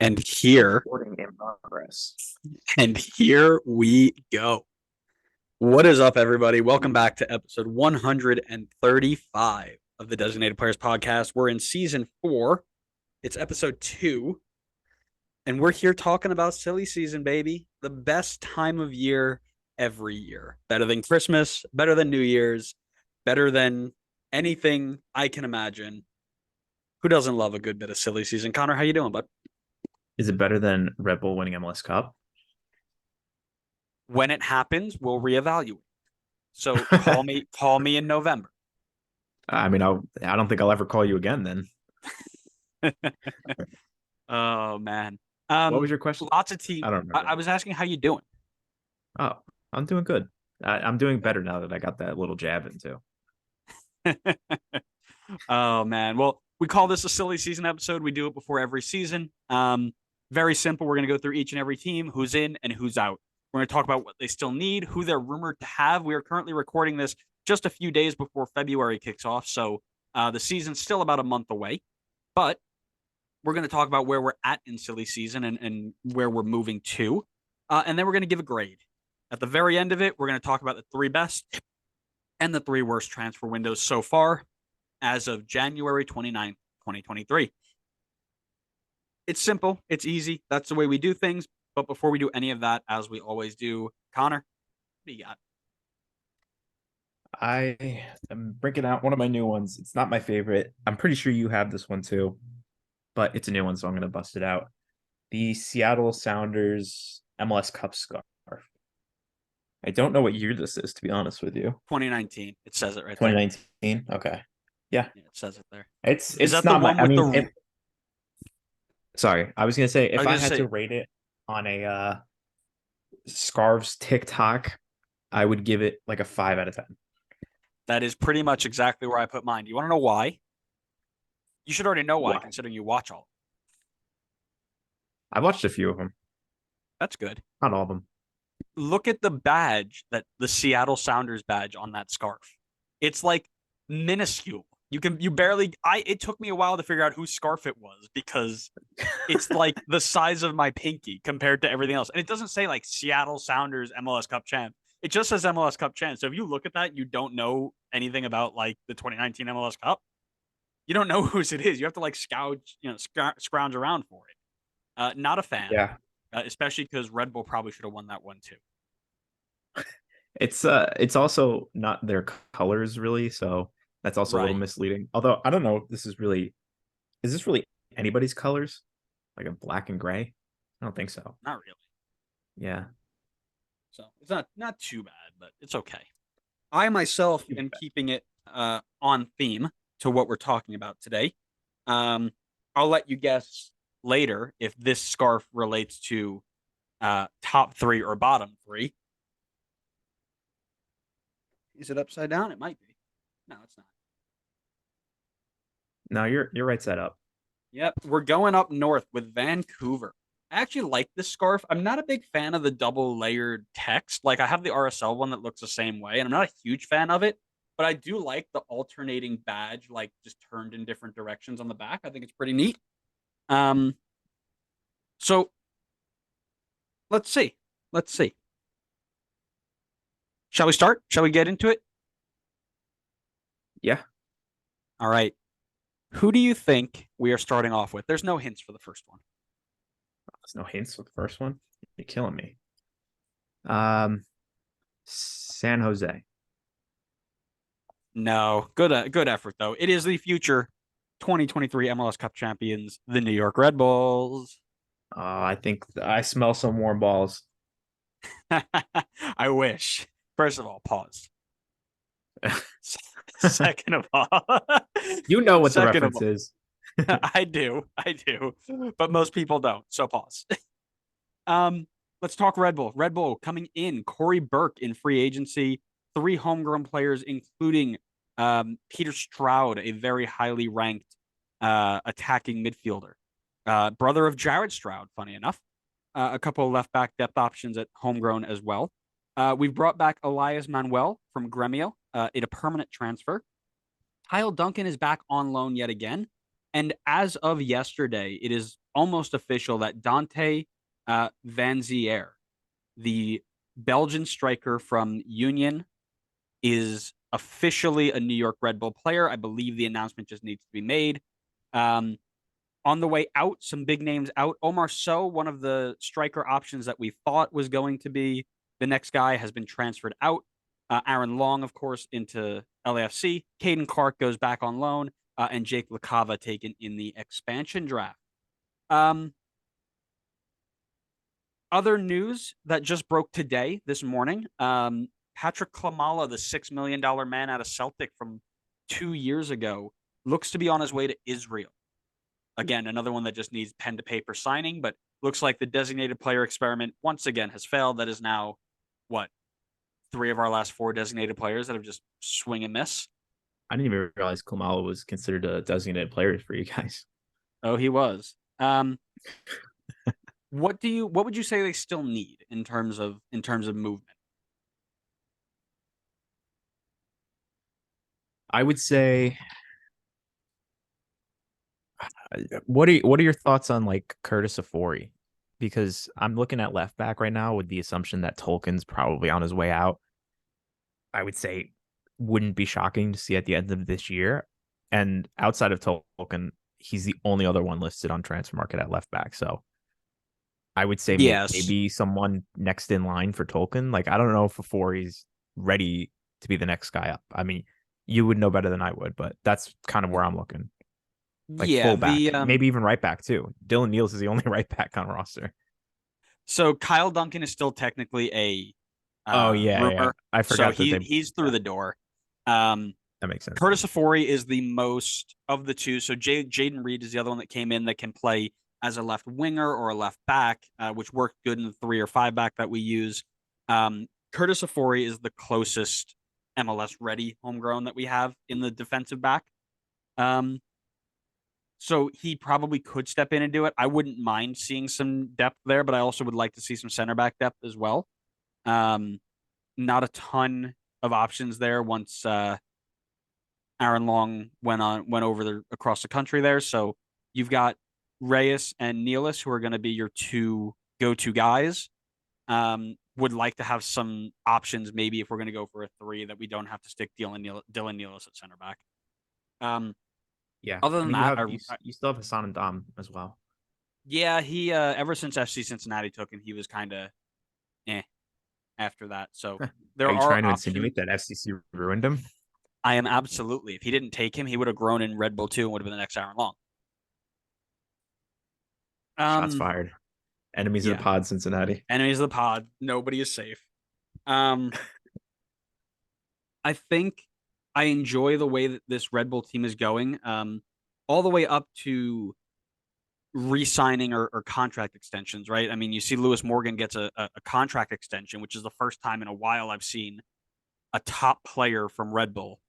And here, Recording in progress. and here we go. What is up, everybody? Welcome back to episode 135 of the Designated Players Podcast. We're in season 4. It's episode 2. And we're here talking about silly season, baby. The best time of year every year. Better than Christmas, better than New Year's, better than anything I can imagine. Who doesn't love a good bit of silly season? Connor, how you doing, bud? Is it better than Red Bull winning MLS Cup? When it happens, we'll reevaluate. So call me in November. I don't think I'll ever call you again then. Oh man. What was your question? Lots of team. I don't I remember. was asking how you doing. Oh, I'm doing good. I'm doing better now that I got that little jab into. Oh man. Well, we call this a silly season episode. We do it before every season. Very simple. We're gonna go through each and every team, who's in and who's out. We're gonna talk about what they still need, who they're rumored to have. We are currently recording this just a few days before February kicks off, so the season's still about a month away. But we're going to talk about where we're at in silly season and where we're moving to. And then we're going to give a grade. At the very end of it, we're going to talk about the 3 best and the 3 worst transfer windows so far as of January 29th, 2023. It's simple. It's easy. That's the way we do things. But before we do any of that, as we always do, Connor, what do you got? I am bringing out one of my new ones. It's not my favorite. I'm pretty sure you have this one too, but it's a new one, so I'm going to bust it out. The Seattle Sounders MLS Cup scarf. I don't know what year this is, to be honest with you. 2019. It says it right there. 2019. Okay. Yeah. Yeah, it says it there. Is It's that the not my one with the? sorry. I was gonna say I if was I gonna had to say rate it on a scarves TikTok, I would give it like a 5 out of 10. that is pretty much exactly where I put mine. Do you want to know why? You should already know why, Why? considering you watch all. I've watched a few of them, That's good. not all of them. Look at the badge, that the Seattle Sounders badge on that scarf. It's like minuscule. You barely. It took me a while to figure out whose scarf it was because it's like the size of my pinky compared to everything else, and it doesn't say like Seattle Sounders MLS Cup champ. It just says MLS Cup champ. So if you look at that, you don't know anything about like the 2019 MLS Cup. You don't know whose it is. You have to like scrounge around for it. Not a fan, Yeah, especially because Red Bull probably should have won that one too. it's also not their colors really, so that's also a little Right. misleading. Although I don't know if is this really anybody's colors? Like a black and gray? I don't think so. Not really. Yeah. So it's not too bad, but it's okay. I myself am keeping it on theme to what we're talking about today. Um, I'll let you guess later if this scarf relates to top 3 or bottom 3. Is it upside down? It might be. No, it's not. No, you're right set up. Yep, we're going up north with Vancouver. I actually like this scarf. I'm not a big fan of the double layered text. Like I have the RSL one that looks the same way, and I'm not a huge fan of it, but I do like the alternating badge, like just turned in different directions on the back. I think it's pretty neat. Um, so let's see. Let's see. Shall we start? Shall we get into it? Yeah. All right. Who do you think we are starting off with? There's no hints for the first one. There's no hints with the first one. You're killing me. Um, San Jose. No, good effort though. It is the future 2023 MLS Cup champions, the New York Red Bulls. I think I smell some warm balls. I wish. First of all, pause. Second of all, You know what the second of reference all, is. I do, but most people don't. So pause. Um, let's talk Red Bull. Red Bull coming in. Corey Burke in free agency. 3 homegrown players, including Peter Stroud, a very highly ranked attacking midfielder. Brother of Jared Stroud, funny enough. A couple of left back depth options at homegrown as well. We've brought back Elias Manuel from Gremio in a permanent transfer. Kyle Duncan is back on loan yet again. And as of yesterday, it is almost official that Dante Van Zier, the Belgian striker from Union, is officially a New York Red Bull player. I believe the announcement just needs to be made. Um, on the way out, some big names out. Omar Sow, one of the striker options that we thought was going to be the next guy, has been transferred out. Aaron Long, of course, into LAFC. Caden Clark goes back on loan, and Jake LaCava taken in the expansion draft. Um, Other news that just broke today, this morning. Patrick Klimala, the $6 million man out of Celtic from 2 years ago, looks to be on his way to Israel. Again, another one that just needs pen to paper signing, but looks like the designated player experiment once again has failed. That is now what, three of our last four designated players that have just swing and miss. I didn't even realize Kumalo was considered a designated player for you guys. Oh, he was. What would you say they still need in terms of movement? I would say, what are your thoughts on like Curtis Afori? Because I'm looking at left back right now with the assumption that Tolkien's probably on his way out. I would say wouldn't be shocking to see at the end of this year. And outside of Tolkien, he's the only other one listed on transfer market at left back. So I would say Yes. maybe someone next in line for Tolkien. Like I don't know if Afori's ready to be the next guy up. I mean, you would know better than I would, but that's kind of where I'm looking. Like Yeah, fullback, the maybe even right back too. Dylan Niels is the only right back on roster. so Kyle Duncan is still technically a Oh yeah. rumor, I so forgot that they. he's through Yeah, the door. Um, that makes sense. Curtis Afori is the most of the two. So Jaden Reed is the other one that came in that can play as a left winger or a left back, which worked good in the 3 or 5 back that we use. Curtis Afori is the closest MLS ready homegrown that we have in the defensive back. Um, so he probably could step in and do it. I wouldn't mind seeing some depth there, but I also would like to see some center back depth as well. Um, Not a ton of options there once Aaron Long went over across the country there. So you've got Reyes and Nealis who are going to be your two go-to guys. Would like to have some options maybe if we're going to go for a three that we don't have to stick Dylan Nealis at center back. Um, Yeah, Other I than mean that, you still have Hassan and Dom as well. yeah, he ever since FC Cincinnati took him, he was kind of eh after that. So Are there you are trying to options. insinuate that FCC ruined him? I am absolutely. If he didn't take him, he would have grown in Red Bull too and would have been the next Aaron Long. Shots Um, fired. Enemies of the yeah. pod, Cincinnati. Enemies of the pod. Nobody is safe. Um, I think I enjoy the way that this Red Bull team is going. All the way up to re-signing or contract extensions, right? I mean, you see Lewis Morgan gets a contract extension, which is the first time in a while I've seen a top player from Red Bull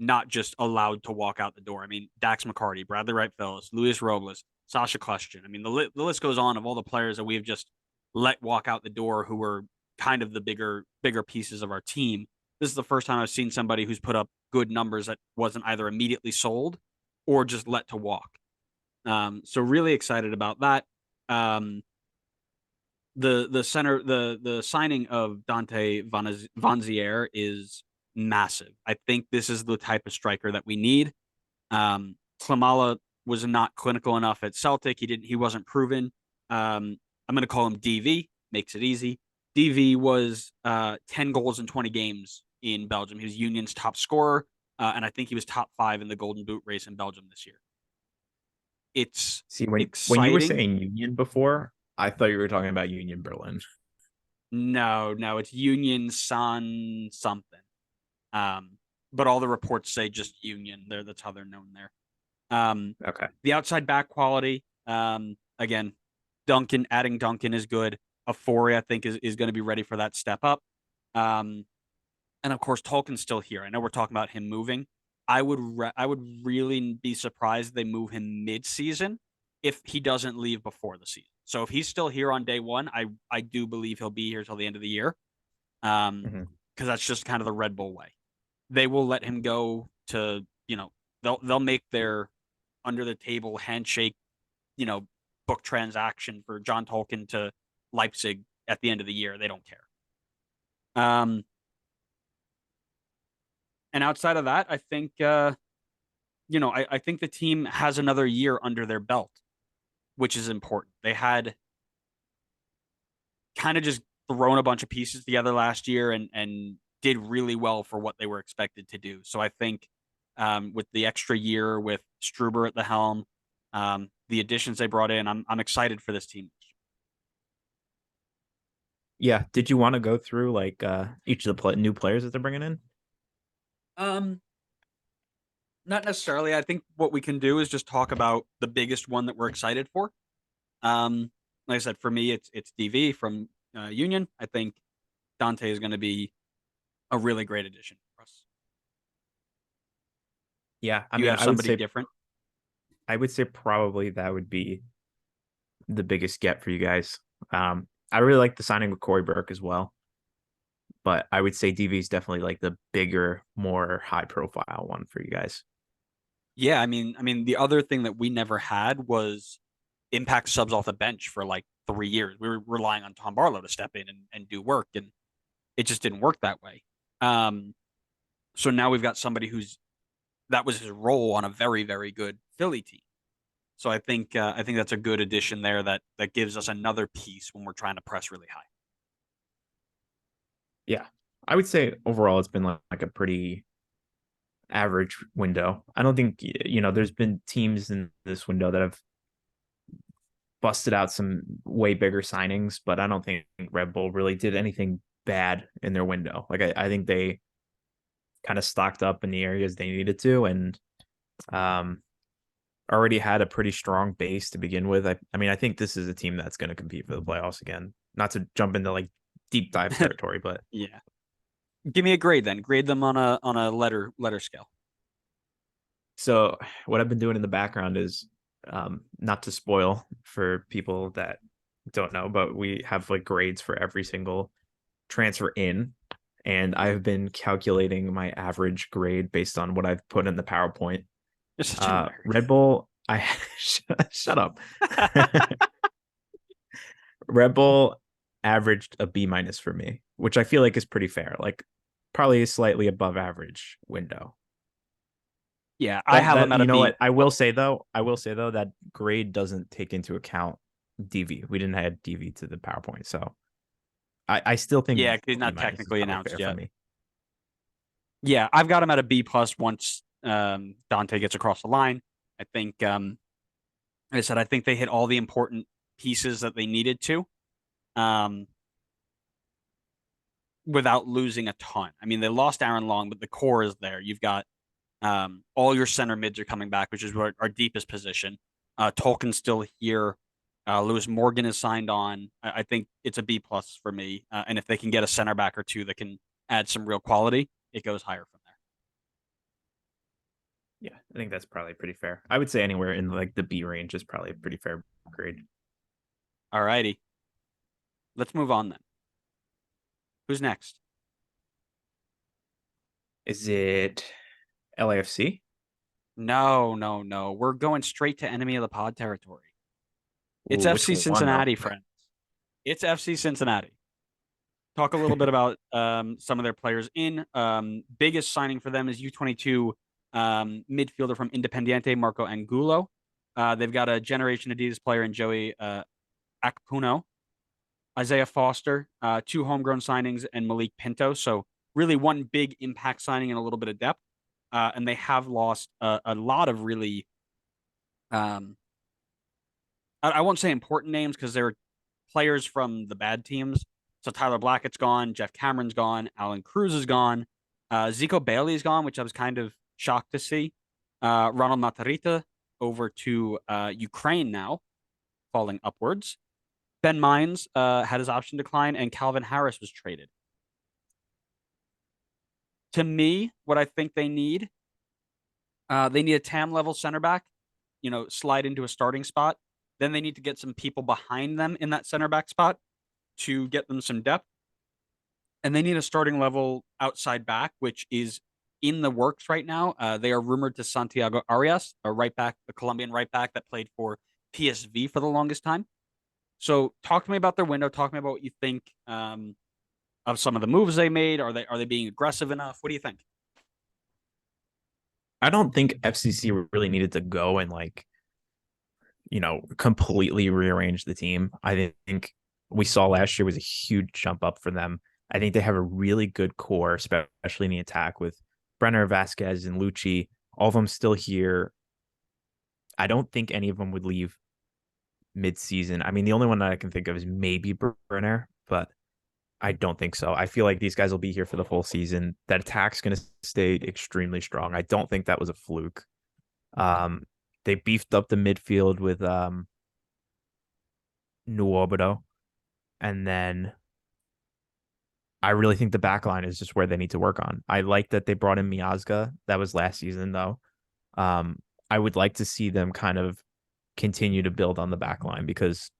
not just allowed to walk out the door. I mean, Dax McCarty, Bradley Wright Phillips, Luis Robles, Sasha Question. I mean, the list goes on of all the players that we have just let walk out the door who were kind of the bigger pieces of our team. This is the first time I've seen somebody who's put up good numbers that wasn't either immediately sold or just let to walk. So really excited about that. Um, the signing of Dante Vanzier is massive. I think this is the type of striker that we need. Klimala was not clinical enough at Celtic. He wasn't proven. I'm going to call him DV. Makes it easy. DV was 10 goals in 20 games in Belgium. He was Union's top scorer, and I think he was top 5 in the Golden Boot race in Belgium this year. It's See, when you were exciting. saying Union before, I thought you were talking about Union Berlin. No, it's Union San something. Um, but all the reports say just Union. That's how they're known there. Okay. The outside back quality, again, adding Duncan is good. Afori, I think, is going to be ready for that step up. Um, and of course, Tolkien's still here. I know we're talking about him moving. I would really be surprised if they move him mid-season if he doesn't leave before the season. So if he's still here on day one, I do believe he'll be here till the end of the year. Mhm. Because that's just kind of the Red Bull way. They will let him go to, they'll make their under the table handshake, book transaction for John Tolkien to Leipzig at the end of the year. They don't care. And outside of that, I think, I think the team has another year under their belt, which is important. They had kind of just thrown a bunch of pieces together last year and did really well for what they were expected to do. So I think with the extra year with Struber at the helm, the additions they brought in, I'm excited for this team. Yeah. Did you want to go through like each of the new players that they're bringing in? Um, Not necessarily. I think what we can do is just talk about the biggest one that we're excited for. Like I said, for me, it's DV from Union. I think Dante is going to be a really great addition for us. Yeah, I Do you mean, have somebody different? I would say probably that would be the biggest get for you guys. I really like the signing with Corey Burke as well, but I would say DV is definitely like the bigger, more high profile one for you guys. Yeah, I mean, the other thing that we never had was impact subs off the bench for like 3 years. We were relying on Tom Barlow to step in and do work, and it just didn't work that way. Um, so now we've got somebody that was his role on a very, very good Philly team. So I think that's a good addition there that gives us another piece when we're trying to press really high. Yeah, I would say overall it's been like a pretty average window. I don't think there's been teams in this window that have busted out some way bigger signings, but I don't think Red Bull really did anything bad in their window. Like I think they kind of stocked up in the areas they needed to, and um, already had a pretty strong base to begin with. I mean, I think this is a team that's going to compete for the playoffs again. Not to jump into like deep dive territory, but Yeah. Give me a grade then. Grade them on a letter scale. so what I've been doing in the background is not to spoil for people that don't know, but we have like grades for every single transfer in, and I've been calculating my average grade based on what I've put in the PowerPoint. You're such a nerd. Red Bull, I shut up. Red Bull averaged a B minus for me, which I feel like is pretty fair. Like probably a slightly above average window. Yeah, I have them at You a know B. what? I will say though that grade doesn't take into account DV. We didn't add DV to the PowerPoint, so I still think Yeah, 'cause he's B not minus is technically probably announced fair for yet. me. Yeah, I've got him at a B plus once Dante gets across the line. I think, like I said, I think they hit all the important pieces that they needed to, um, without losing a ton. I mean, they lost Aaron Long, but the core is there. You've got all your center mids are coming back, which is our deepest position. Tolkien's still here. Lewis Morgan is signed on. I think it's a B plus for me. And if they can get a center back or two that can add some real quality, it goes higher from there. Yeah, I think that's probably pretty fair. I would say anywhere in like the B range is probably a pretty fair grade. All righty. Let's move on then. Who's next? Is it LAFC? No, no, no. We're going straight to enemy of the pod territory. It's Ooh, which FC one though? Cincinnati, friends. It's FC Cincinnati. Talk a little bit about some of their players in. Biggest signing for them is U22 midfielder from Independiente, Marco Angulo. They've got a Generation Adidas player in Joey Akpuno, Isaiah Foster, two homegrown signings, and Malik Pinto. So really one big impact signing and a little bit of depth. And they have lost a lot of really, um, I won't say important names because they're players from the bad teams. So Tyler Blackett's gone, Jeff Cameron's gone, Alan Cruz is gone, Zico Bailey's gone, which I was kind of shocked to see. Ronald Matarita over to Ukraine now, falling upwards. Ben Mines had his option decline, and Calvin Harris was traded. To me, what I think they need a TAM level center back, slide into a starting spot. Then they need to get some people behind them in that center back spot to get them some depth. And they need a starting level outside back, which is in the works right now. They are rumored to Santiago Arias, a right back, a Colombian right back that played for PSV for the longest time. So talk to me about their window. Talk to me about what you think of some of the moves they made. Are they being aggressive enough? What do you think? I don't think FCC really needed to go and completely rearrange the team. I think we saw last year was a huge jump up for them. I think they have a really good core, especially in the attack with Brenner, Vasquez, and Lucci. All of them still here. I don't think any of them would leave mid-season. I mean, the only one that I can think of is maybe Brenner, but I don't think so. I feel like these guys will be here for the full season. That attack's going to stay extremely strong. I don't think that was a fluke. They beefed up the midfield with Nuobodo, and then I really think the back line is just where they need to work on. I like that they brought in Miazga. That was last season, though. I would like to see them kind of continue to build on the back line because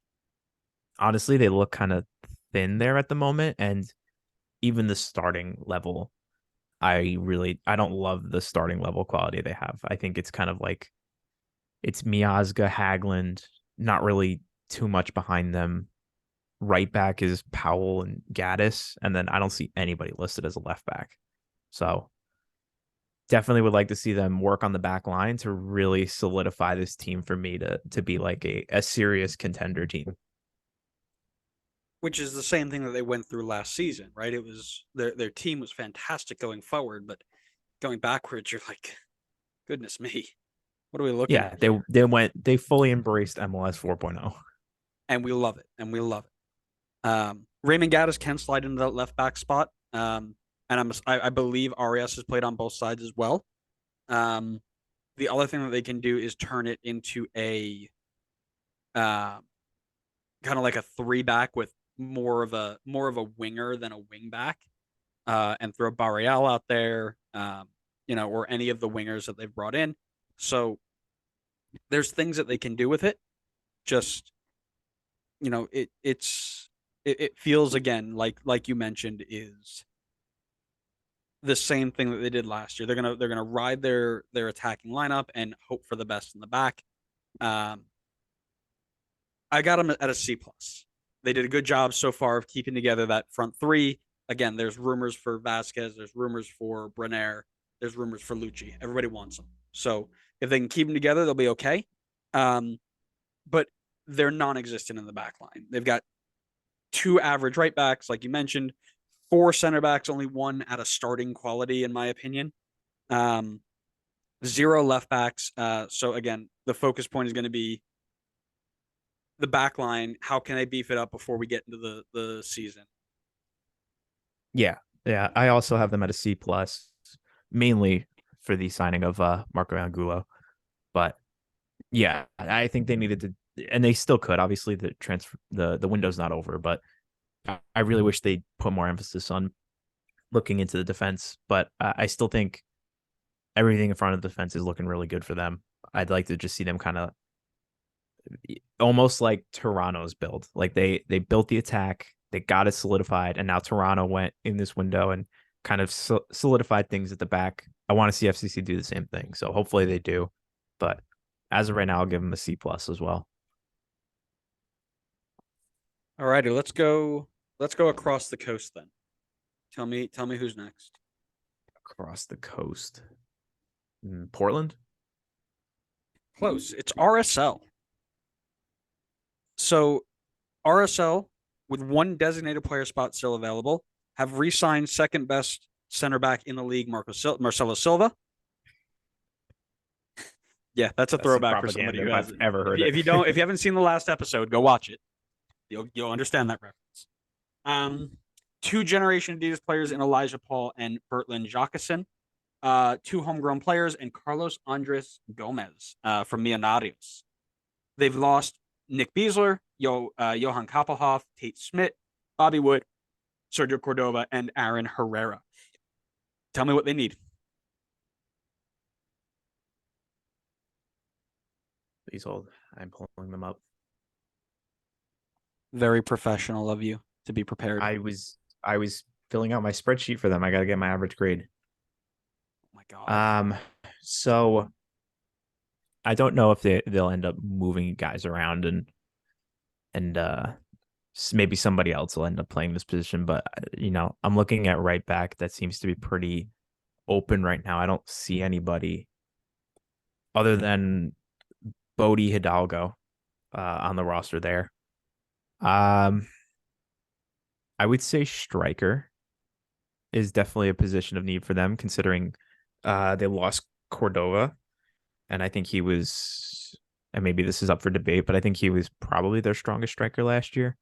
honestly, they look kind of thin there at the moment. And even the starting level, I don't love the starting level quality they have. I think it's kind of like it's Miazga, Hagland, not really too much behind them. Right back is Powell and Gaddis, and then I don't see anybody listed as a left back. So definitely would like to see them work on the back line to really solidify this team for me to be like a serious contender team. Which is the same thing that they went through last season, right? It was their team was fantastic going forward, but going backwards, you're like, goodness me, what are we looking Yeah, at here? they fully embraced MLS 4.0. And we love it, and we love it. Raymond Gaddis can slide into that left back spot, and I believe Arias has played on both sides as well. Um, the other thing that they can do is turn it into a kind of like a three back with more of a winger than a wing back, and throw Barreal out there, or any of the wingers that they've brought in. So there's things that they can do with it. Just it feels again like you mentioned is the same thing that they did last year. They're gonna ride their attacking lineup and hope for the best in the back. Um, I got them at a C plus. They did a good job so far of keeping together that front three. Again, there's rumors for Vasquez, there's rumors for Brenner, there's rumors for Lucci. Everybody wants them. So if they can keep them together, they'll be okay. But they're non-existent in the back line. They've got two average right backs, like you mentioned, four center backs, only one at a starting quality, in my opinion. Zero left backs. So again, the focus point is going to be the back line. How can I beef it up before we get into the season? Yeah. Yeah. I also have them at a C plus, mainly for the signing of Marco Angulo. But yeah, I think they needed to, and they still could. Obviously, the window's not over, but I really wish they put more emphasis on looking into the defense. But I still think everything in front of the defense is looking really good for them. I'd like to just see them kind of almost like Toronto's build. Like they built the attack, they got it solidified, and now Toronto went in this window and kind of solidified things at the back. I want to see FCC do the same thing, so hopefully they do. But as of right now, I'll give them a C plus as well. All righty, let's go. Let's go across the coast then. Tell me who's next. Across the coast, Portland. Close. It's RSL. So RSL, with one designated player spot still available, have re-signed second best center back in the league, Marcelo Silva. Yeah, that's a That's the throwback for somebody propaganda who if has I've it. ever heard If you haven't seen the last episode, go watch it. You'll understand that reference. Two generation Adidas players in Elijah Paul and Bertrand Jacqueson. Two homegrown players and Carlos Andres Gomez from Millonarios. They've lost Nick Beasler, Johan Kappelhoff, Tate Smith, Bobby Wood, Sergio Cordova, and Aaron Herrera. Tell me what they need. Please hold. I'm pulling them up. Very professional of you to be prepared. I was filling out my spreadsheet for them. I got to get my average grade. Oh God. Um, so I don't know if they'll end up moving guys around and maybe somebody else will end up playing this position. But I'm looking at right back. That seems to be pretty open right now. I don't see anybody other than Bodie Hidalgo on the roster there. Um, I would say striker is definitely a position of need for them, considering they lost Cordova, and I think he was, and maybe this is up for debate, but I think he was probably their strongest striker last year.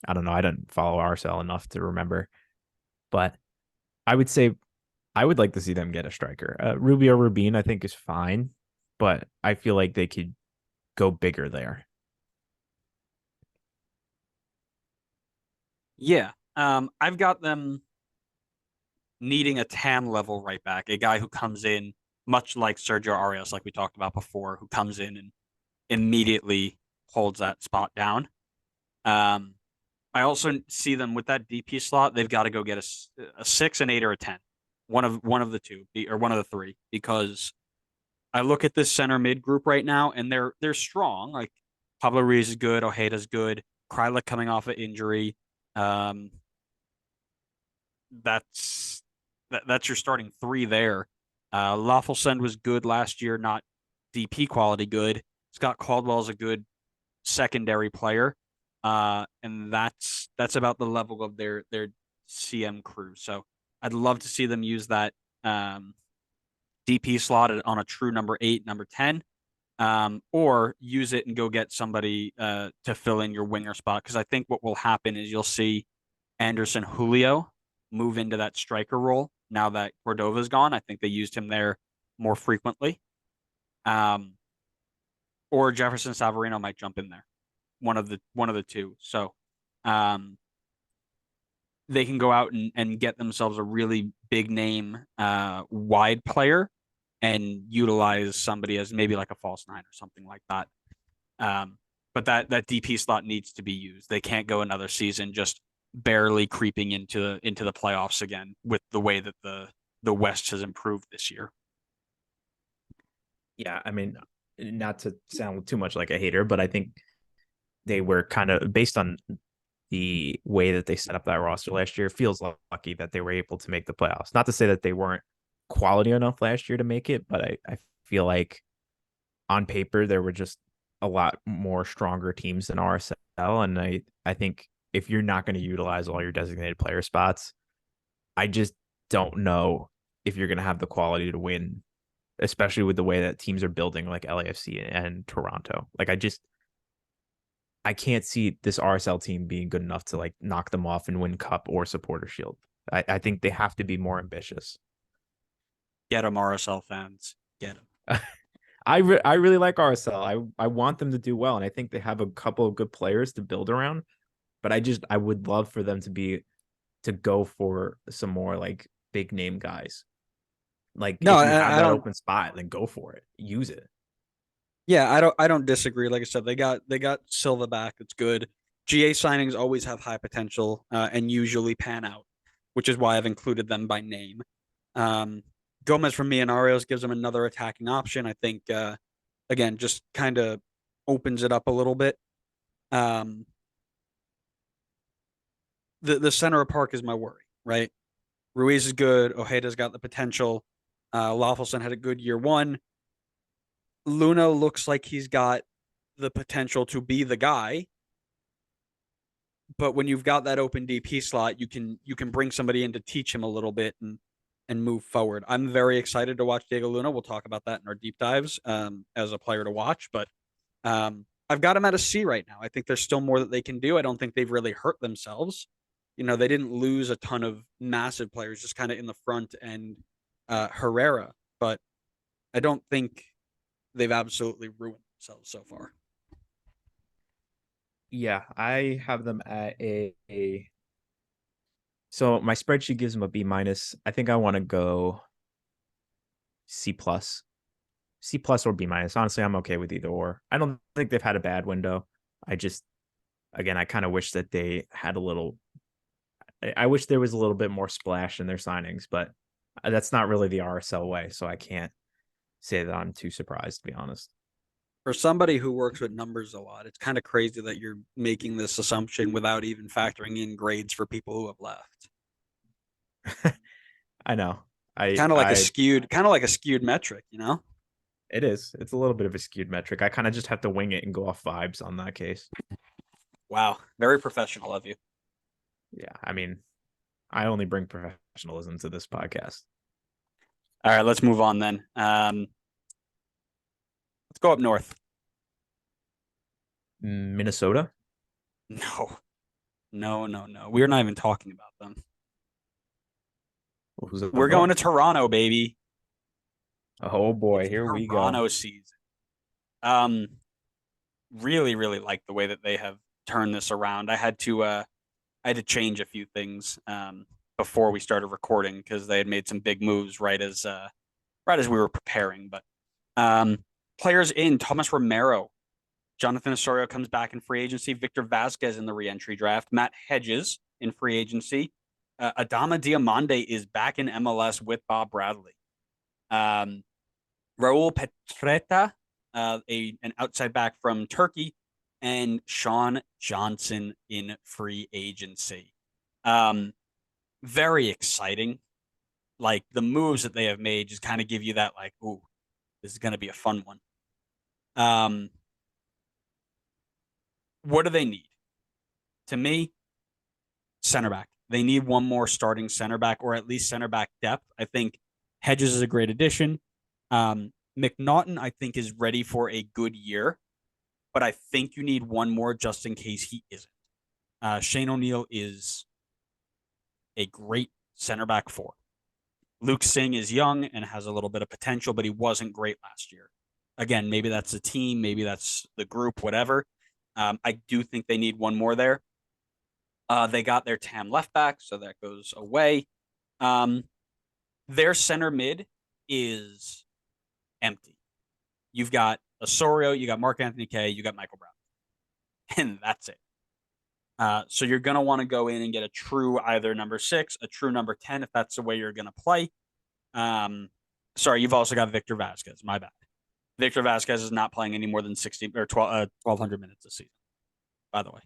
I don't know. I didn't follow RSL enough to remember, but I would say I would like to see them get a striker. Rubio Rubin, I think, is fine, but I feel like they could go bigger there. Yeah. I've got them needing a TAM level right back, a guy who comes in much like Sergio Arias, like we talked about before, who comes in and immediately holds that spot down. Um, I also see them with that DP slot. They've got to go get a 6, an 8, or a 10. One of the two, or one of the three, because I look at this center mid group right now, and they're strong. Like Pablo Ruiz is good, Ojeda's good, Krylik coming off an injury. Um, that's that's your starting three there. Lawful was good last year, not DP quality good. Scott Caldwell's a good secondary player, and that's about the level of their CM crew. So I'd love to see them use that DP slot on a true number 8, number 10, or use it and go get somebody to fill in your winger spot. Because I think what will happen is you'll see Anderson Julio move into that striker role now that Cordova's gone. I think they used him there more frequently. Um, or Jefferson Savarino might jump in there. One of the two. So um, they can go out and get themselves a really big name wide player and utilize somebody as maybe like a false nine or something like that. But that DP slot needs to be used. They can't go another season just barely creeping into the playoffs again with the way that the West has improved this year. Yeah, I mean, not to sound too much like a hater, but I think they were kind of based on the way that they set up that roster last year. Feels lucky that they were able to make the playoffs. Not to say that they weren't quality enough last year to make it, but I feel like on paper there were just a lot more stronger teams than RSL, and I think if you're not going to utilize all your designated player spots, I just don't know if you're going to have the quality to win, especially with the way that teams are building like LAFC and Toronto. Like I can't see this RSL team being good enough to like knock them off and win cup or supporter shield. I think they have to be more ambitious. Get them, RSL fans. Get them. I really like RSL. I want them to do well, and I think they have a couple of good players to build around. But I would love for them to go for some more like big name guys. Like No, if you have I that don't. open spot, then go for it. Use it. Yeah, I don't disagree. Like I said, they got Silva back. It's good. GA signings always have high potential and usually pan out, which is why I've included them by name. Um, Gomez from Millonarios gives them another attacking option. I think again just kind of opens it up a little bit. Um, the center of park is my worry, right? Ruiz is good. Ojeda's got the potential. Lawfulson had a good year one. Luna looks like he's got the potential to be the guy, but when you've got that open DP slot, you can bring somebody in to teach him a little bit and move forward. I'm very excited to watch Diego Luna. We'll talk about that in our deep dives as a player to watch, but I've got him at a C right now. I think there's still more that they can do. I don't think they've really hurt themselves. They didn't lose a ton of massive players, just kind of in the front and Herrera, but I don't think they've absolutely ruined themselves so far. Yeah, I have them at a so my spreadsheet gives them a B minus. I think I want to go C plus. C plus or B minus. Honestly, I'm okay with either or. I don't think they've had a bad window. I just again I kind of wish that they had a little I wish there was a little bit more splash in their signings, but That's not really the RSL way, so I can't say that I'm too surprised, to be honest. For somebody who works with numbers a lot, it's kind of crazy that you're making this assumption without even factoring in grades for people who have left. I know. Kind of like a skewed metric, you know? It is. It's a little bit of a skewed metric. I kind of just have to wing it and go off vibes on that case. Wow, very professional of you. Yeah, I mean, I only bring professionalism to this podcast. All right, let's move on then. Let's go up north. Minnesota? No, no. We're not even talking about them. Who's We're going above? to Toronto, baby. Oh boy, It's here we go. Toronto season. Um, really like the way that they have turned this around. I had to change a few things before we started recording because they had made some big moves right as we were preparing. But players in Thomas Romero, Jonathan Osorio comes back in free agency, Victor Vasquez in the reentry draft, Matt Hedges in free agency, Adama Diamande is back in MLS with Bob Bradley. Raul Petretta, an outside back from Turkey, and Sean Johnson in free agency. Very exciting. Like the moves that they have made just kind of give you that like, ooh, this is going to be a fun one. What do they need? To me, center back. They need one more starting center back or at least center back depth. I think Hedges is a great addition. McNaughton, I think, is ready for a good year, but I think you need one more just in case he isn't. Shane O'Neill is a great center back for. Luke Singh is young and has a little bit of potential, but he wasn't great last year. Again, maybe that's the team, maybe that's the group, whatever. I do think they need one more there. They got their TAM left back, so that goes away. Their center mid is empty. You've got Osorio, you got Mark Anthony Kaye, you got Michael Brown, and that's it. So you're going to want to go in and get a true either number 6, a true number 10, if that's the way you're going to play. Sorry, you've also got Victor Vasquez. My bad. Victor Vasquez is not playing any more than 60 or 1,200 minutes this season, by the way.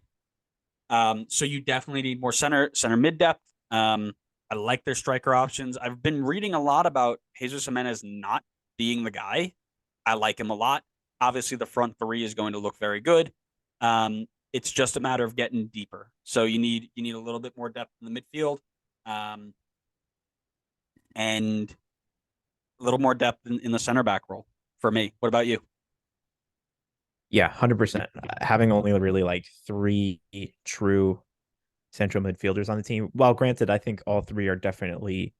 So you definitely need more center mid depth. I like their striker options. I've been reading a lot about Jesus Jimenez not being the guy. I like him a lot. Obviously, the front three is going to look very good. It's just a matter of getting deeper. So you need a little bit more depth in the midfield, and a little more depth in the center back role for me. What about you? Yeah, 100%. Having only really like 3 true central midfielders on the team. Well, granted, I think all 3 are definitely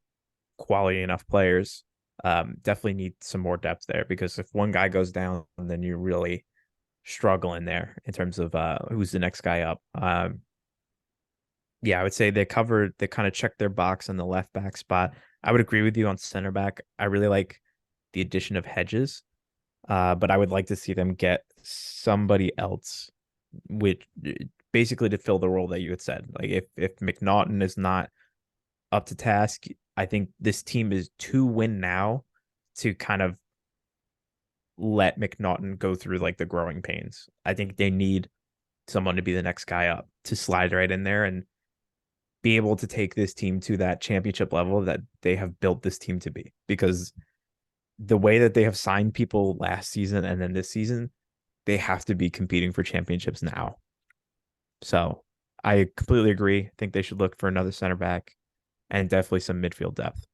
quality enough players. Definitely need some more depth there because if one guy goes down, then you're really struggling there in terms of who's the next guy up. Yeah, I would say they kind of checked their box on the left back spot. I would agree with you on center back. I really like the addition of Hedges, but I would like to see them get somebody else, which basically to fill the role that you had said. Like if McNaughton is not up to task, I think this team is too win now to kind of let McNaughton go through like the growing pains. I think they need someone to be the next guy up to slide right in there and be able to take this team to that championship level that they have built this team to be. Because the way that they have signed people last season and then this season, they have to be competing for championships now. So I completely agree. I think they should look for another center back and definitely some midfield depth.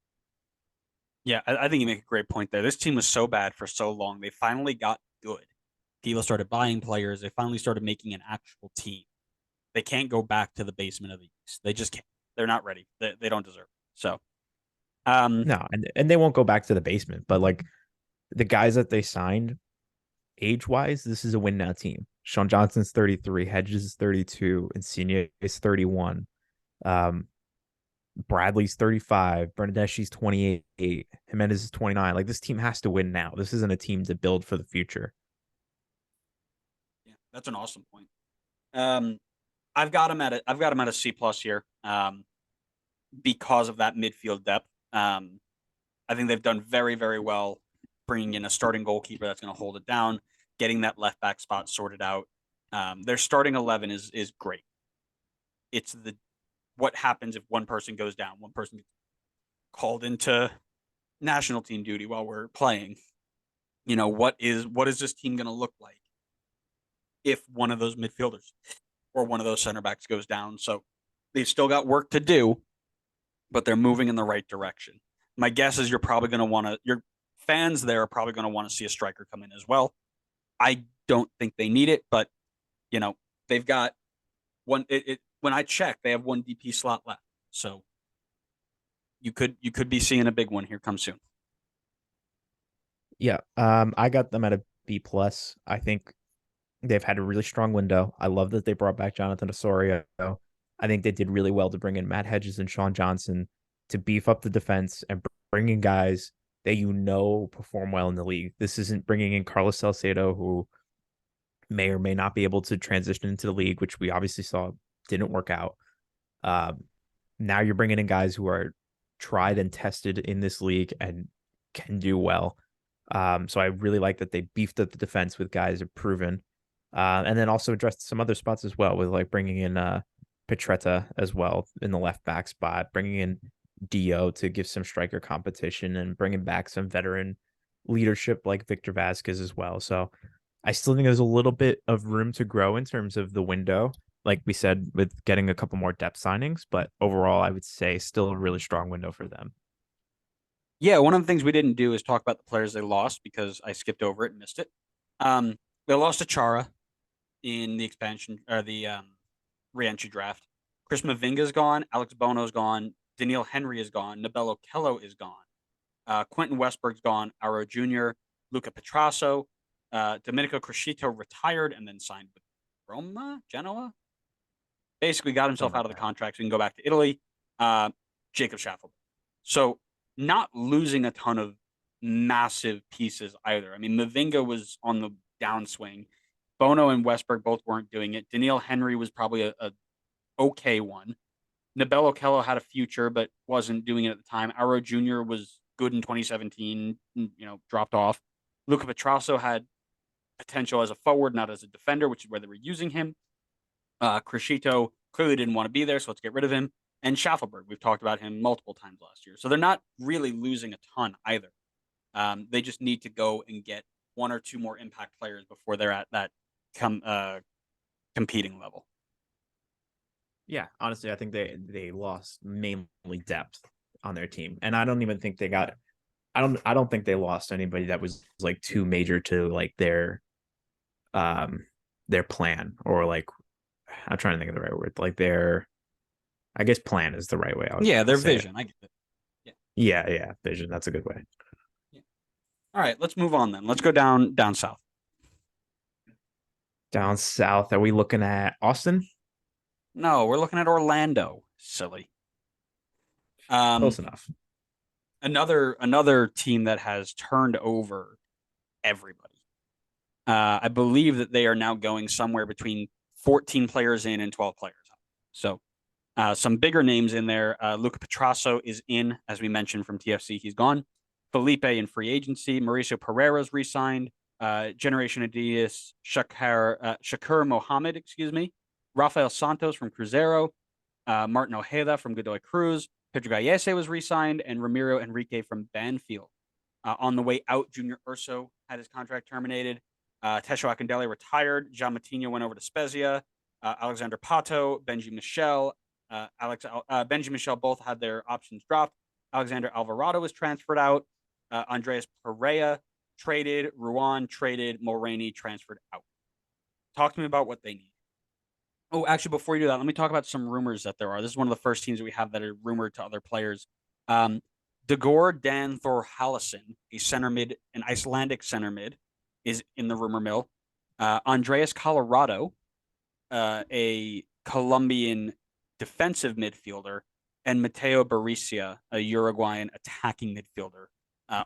Yeah, I think you make a great point there. This team was so bad for so long. They finally got good. People started buying players. They finally started making an actual team. They can't go back to the basement of the East. They just can't. They're not ready. They don't deserve it. So, No, and they won't go back to the basement, but like the guys that they signed age wise, this is a win now team. Sean Johnson's 33, Hedges is 32, Insigne is 31. Bradley's 35, Bernadeschi's 28, Jimenez is 29. Like this team has to win now. This isn't a team to build for the future. yeah, that's an awesome point. Um, I've got him at a C plus here. Because of that midfield depth. I think they've done very, very well bringing in a starting goalkeeper that's going to hold it down, getting that left back spot sorted out. Their starting 11 is great. It's the what happens if one person goes down, one person gets called into national team duty while we're playing. What is this team going to look like if one of those midfielders or one of those center backs goes down? So they've still got work to do, but they're moving in the right direction. My guess is your fans there are probably going to want to see a striker come in as well. I don't think they need it, but you know, they've got one. When I check, they have one DP slot left, so you could be seeing a big one here come soon. Yeah. I got them at a B plus. I think they've had a really strong window. I love that they brought back Jonathan Osorio. I think they did really well to bring in Matt Hedges and Sean Johnson to beef up the defense and bring in guys that perform well in the league. This isn't bringing in Carlos Salcedo, who may or may not be able to transition into the league, which we obviously saw didn't work out. Now you're bringing in guys who are tried and tested in this league and can do well. So I really like that they beefed up the defense with guys who are proven, and then also addressed some other spots as well with like bringing in Petretta as well in the left back spot, bringing in Dio to give some striker competition, and bringing back some veteran leadership like Victor Vasquez as well. So I still think there's a little bit of room to grow in terms of the window, like we said, with getting a couple more depth signings. But overall, I would say still a really strong window for them. Yeah, one of the things we didn't do is talk about the players they lost because I skipped over it and missed it. They lost to Chara in the expansion or the re-entry draft. Chris Mavinga's gone. Alex Bono's gone. Daniil Henry is gone. Nabello Kello is gone. Quentin Westberg's gone. Aro Jr., Luca Petrasso, Domenico Crescito retired and then signed with Genoa. Basically got himself Something out like of the that. contract so he can go back to Italy. Jacob Schaffelberg. So not losing a ton of massive pieces either. I mean, Mavinga was on the downswing. Bono and Westberg both weren't doing it. Daniil Henry was probably a okay one. Nabello Kello had a future, but wasn't doing it at the time. Aro Jr. was good in 2017, dropped off. Luca Petrasso had potential as a forward, not as a defender, which is where they were using him. Crescito clearly didn't want to be there, so let's get rid of him. And Schaffelberg, we've talked about him multiple times last year. So they're not really losing a ton either. They just need to go and get one or two more impact players before they're at that competing level. Yeah, honestly, I think they lost mainly depth on their team, and I don't even think they got. I don't think they lost anybody that was like too major to like their plan, or like I'm trying to think of the right word, like their, I guess plan is the right way I would Yeah, their say it. vision. I get it. Yeah. Yeah, vision. That's a good way. Yeah. All right, let's move on then. Let's go down south. Down south, are we looking at Austin? No, we're looking at Orlando. Silly. Um, Close enough. another team that has turned over everybody. I believe that they are now going somewhere between 14 players in and 12 players out. So some bigger names in there. Luca Petrasso is in, as we mentioned from TFC. He's gone. Felipe in free agency. Mauricio Pereira's re-signed. Generation Adidas. Shakur Mohammed, excuse me. Rafael Santos from Cruzeiro. Martin Ojeda from Godoy Cruz. Pedro Gallese was re-signed. And Ramiro Enrique from Banfield. On the way out, Junior Urso had his contract terminated. Tesho Akindele retired. Jean Matinho went over to Spezia. Alexander Pato, Benji Michel, Benji Michel both had their options dropped. Alexander Alvarado was transferred out. Andreas Pereira traded. Ruan traded. Mulroney transferred out. Talk to me about what they need. Oh, actually, before you do that, let me talk about some rumors that there are. This is one of the first teams that we have that are rumored to other players. Dagor Dan Thor Hallison, a center mid, an Icelandic center mid, is in the rumor mill. Andreas Colorado, a Colombian defensive midfielder, and Mateo Baricia, a Uruguayan attacking midfielder,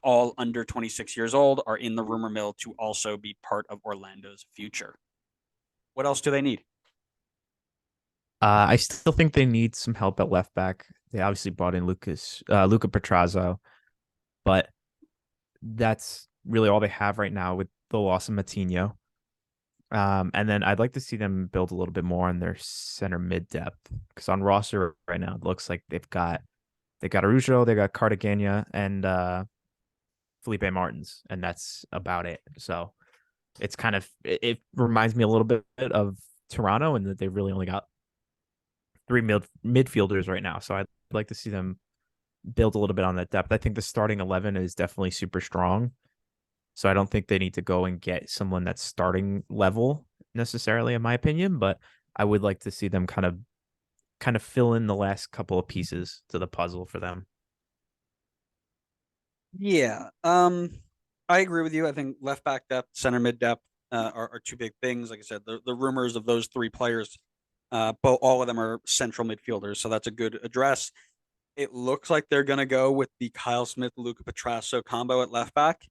all under 26 years old, are in the rumor mill to also be part of Orlando's future. What else do they need? I still think they need some help at left back. They obviously brought in Luca Petrasso, but that's really all they have right now with the loss of Matinho. And then I'd like to see them build a little bit more on their center mid depth because on roster right now it looks like they got Araujo, they got Cartagena, and Felipe Martins, and that's about it. So it's kind of it reminds me a little bit of Toronto, and that they've really only got three midfielders right now. So I'd like to see them build a little bit on that depth. I think the starting 11 is definitely super strong. So I don't think they need to go and get someone that's starting level necessarily, in my opinion. But I would like to see them kind of fill in the last couple of pieces to the puzzle for them. Yeah. I agree with you. I think left back depth, center mid depth are two big things. Like I said, the rumors of those three players, both all of them are central midfielders, so that's a good address. It looks like they're gonna go with the Kyle Smith Luca Petrasso combo at left back.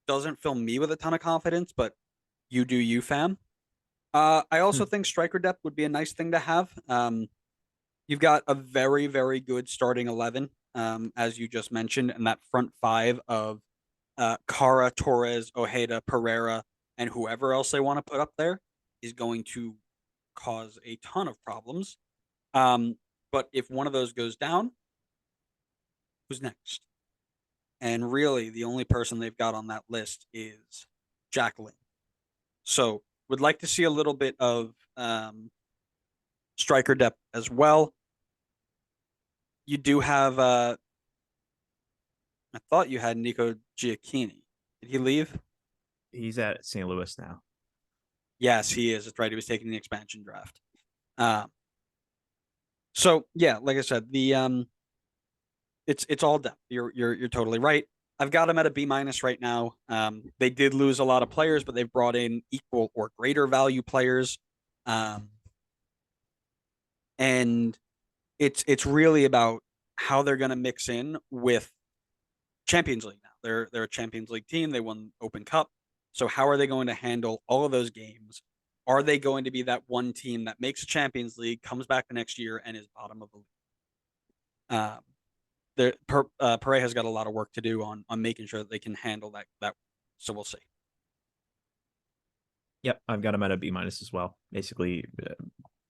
Doesn't fill me with a ton of confidence, but you do you, fam. I also Hmm. think striker depth would be a nice thing to have. You've got a very, very good starting 11, as you just mentioned, and that front five of Cara, Torres, Ojeda, Pereira, and whoever else they want to put up there is going to cause a ton of problems. But if one of those goes down, who's next? And really, the only person they've got on that list is Jacqueline. So, would like to see a little bit of striker depth as well. You do have, I thought you had Nico Giacchini. Did he leave? He's at St. Louis now. Yes, he is. That's right. He was taking the expansion draft. Um, so yeah, like I said, the it's all depth. You're totally right. I've got him at a B minus right now. They did lose a lot of players, but they've brought in equal or greater value players. Um, and it's really about how they're going to mix in with Champions League now. They're a Champions League team. They won Open Cup. So how are they going to handle all of those games? Are they going to be that one team that makes a Champions League, comes back the next year, and is bottom of the league? Pareja's got a lot of work to do on making sure that they can handle that. So we'll see. Yep, I've got him at a B minus as well. Basically,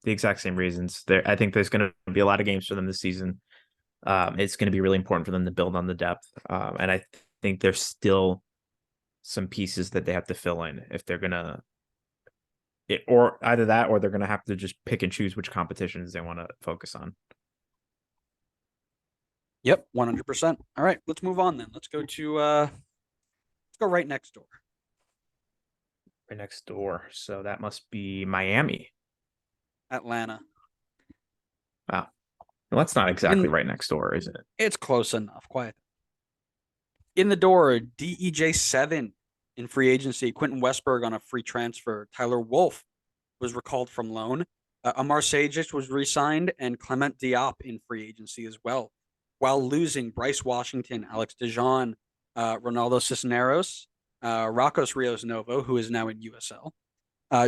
the exact same reasons. There, I think there's going to be a lot of games for them this season. It's going to be really important for them to build on the depth, and I think there's still some pieces that they have to fill in if they're gonna, or either that, or they're gonna have to just pick and choose which competitions they want to focus on. Yep, 100%. All right, let's move on then. Let's go right next door. Right next door, so that must be Miami. Atlanta. Wow, well, that's not exactly In right next door, is it? It's close enough. Quiet. In the door, DEJ7 in free agency. Quentin Westberg on a free transfer. Tyler Wolf was recalled from loan. Amar Sajic was re-signed, and Clement Diop in free agency as well, while losing Bryce Washington, Alex DeJean, Ronaldo Cisneros, Rocos Rios Novo, who is now in USL,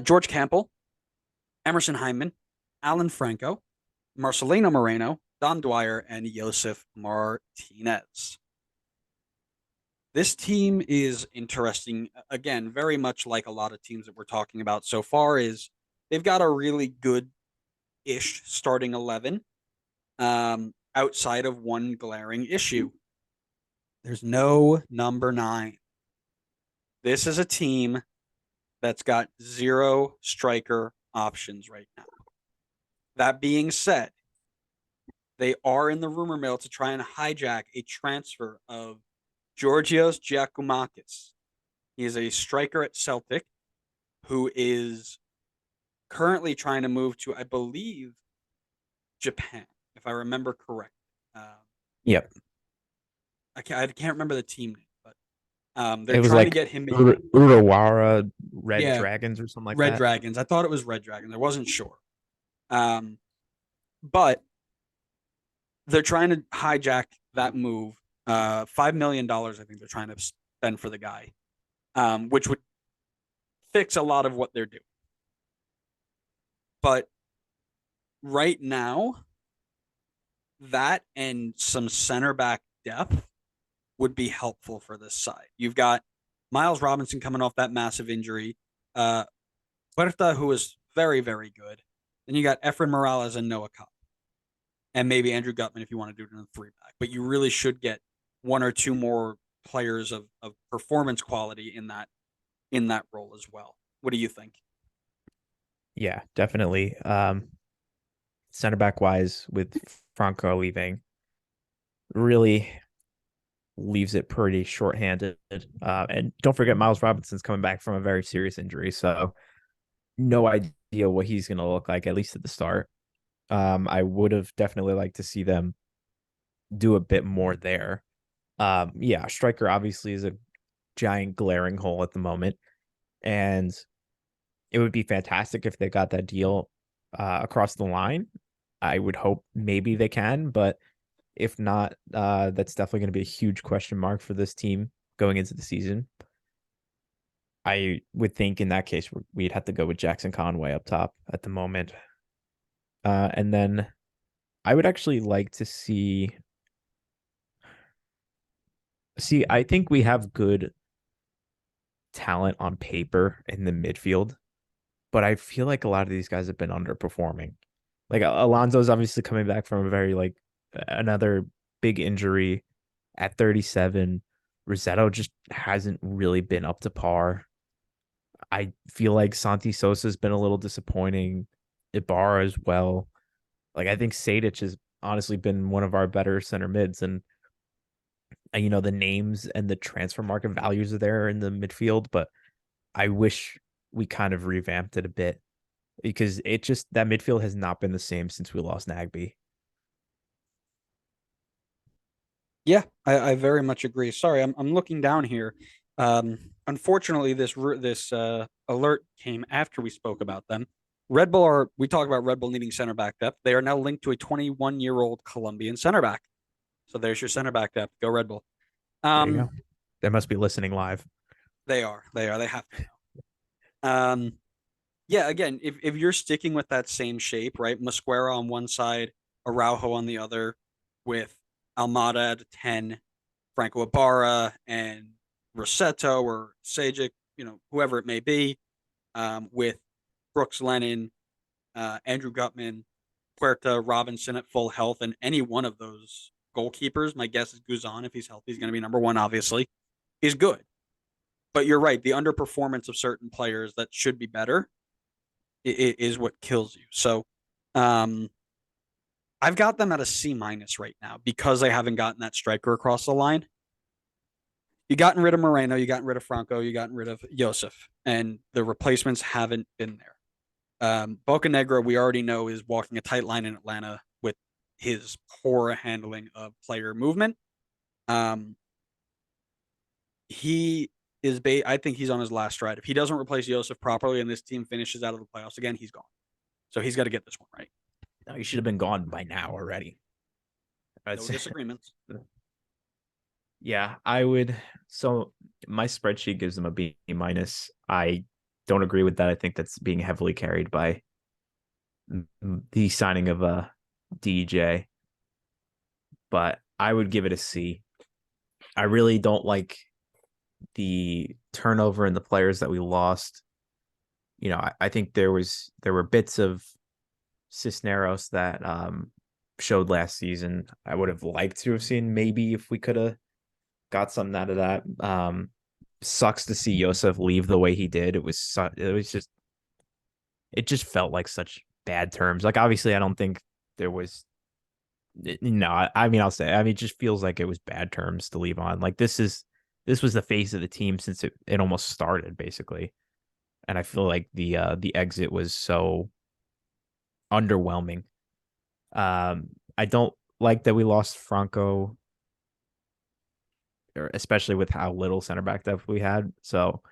George Campbell, Emerson Hyman, Alan Franco, Marcelino Moreno, Don Dwyer, and Josef Martinez. This team is interesting. Again, very much like a lot of teams that we're talking about so far, is they've got a really good-ish starting 11 outside of one glaring issue. There's no number 9. This is a team that's got 0 striker options right now. That being said, they are in the rumor mill to try and hijack a transfer of Georgios Giacomakis. He is a striker at Celtic who is currently trying to move to, I believe, Japan, if I remember correctly. Um, Yep, I can't remember the team name, but they're it was trying to like get him. Uruwara Red Yeah, Dragons or something like Red that. Dragons. I thought it was Red Dragons. I wasn't sure. Um, but they're trying to hijack that move. $5 million, I think they're trying to spend for the guy, which would fix a lot of what they're doing. But right now, that and some center back depth would be helpful for this side. You've got Miles Robinson coming off that massive injury, uh, Huerta, who is very, very good. Then you got Efren Morales and Noah Cobb, and maybe Andrew Gutman if you want to do it in a three back. But you really should get one or two more players of performance quality in that role as well. What do you think? Yeah, definitely. Center back wise, with Franco leaving, really leaves it pretty shorthanded. And don't forget, Miles Robinson's coming back from a very serious injury, so no idea what he's going to look like, at least at the start. I would have definitely liked to see them do a bit more there. Yeah, striker obviously is a giant glaring hole at the moment, and it would be fantastic if they got that deal across the line. I would hope maybe they can, but if not, that's definitely going to be a huge question mark for this team going into the season. I would think in that case we'd have to go with Jackson Conway up top at the moment. And then I would actually like to see, I think we have good talent on paper in the midfield, but I feel like a lot of these guys have been underperforming. Like Alonso's obviously coming back from a very like another big injury at 37. Rossetto just hasn't really been up to par. I feel like Santi Sosa's been a little disappointing. Ibarra as well. Like I think Sadic has honestly been one of our better center mids, and the names and the transfer market values are there in the midfield, but I wish we kind of revamped it a bit because it just that midfield has not been the same since we lost Nagby. Yeah, I very much agree. Sorry, I'm looking down here. Unfortunately, this alert came after we spoke about them. Red Bull are we talk about Red Bull needing center back depth. They are now linked to a 21-year-old Colombian center back. So there's your center back depth. Go Red Bull. There you Um, go. They must be listening live. they are. They are. They have to know. Yeah. Again, if you're sticking with that same shape, right? Mosquera on one side, Araujo on the other, with Almada at 10, Franco Ibarra and Rossetto or Sajic, whoever it may be, with Brooks Lennon, Andrew Gutman, Puerta, Robinson at full health, and any one of those goalkeepers, my guess is Guzan, if he's healthy, he's going to be number one, obviously, is good. But you're right, the underperformance of certain players that should be better is what kills you. So um, I've got them at a C minus right now because they haven't gotten that striker across the line. You gotten rid of Moreno, you gotten rid of Franco, you gotten rid of Josef, and the replacements haven't been there. Bocanegra, we already know, is walking a tight line in Atlanta with his poor handling of player movement. Um, he is, I think he's on his last stride. If he doesn't replace Josef properly and this team finishes out of the playoffs again, he's gone. So he's got to get this one right. No, he should have been gone by now already. No disagreements. Yeah, I would. So my spreadsheet gives them a B minus. I don't agree with that. I think that's being heavily carried by the signing of a DJ, but I would give it a C. I really don't like the turnover in the players that we lost. I think there were bits of Cisneros that showed last season. I would have liked to have seen maybe if we could have got something out of that. Sucks to see Josef leave the way he did. It just felt like such bad terms. Like obviously, I don't think there was. No, I mean I'll say. I mean, it just feels like it was bad terms to leave on. Like this was the face of the team since it almost started basically, and I feel like the exit was so underwhelming. I don't like that we lost Franco, especially with how little center back depth we had. So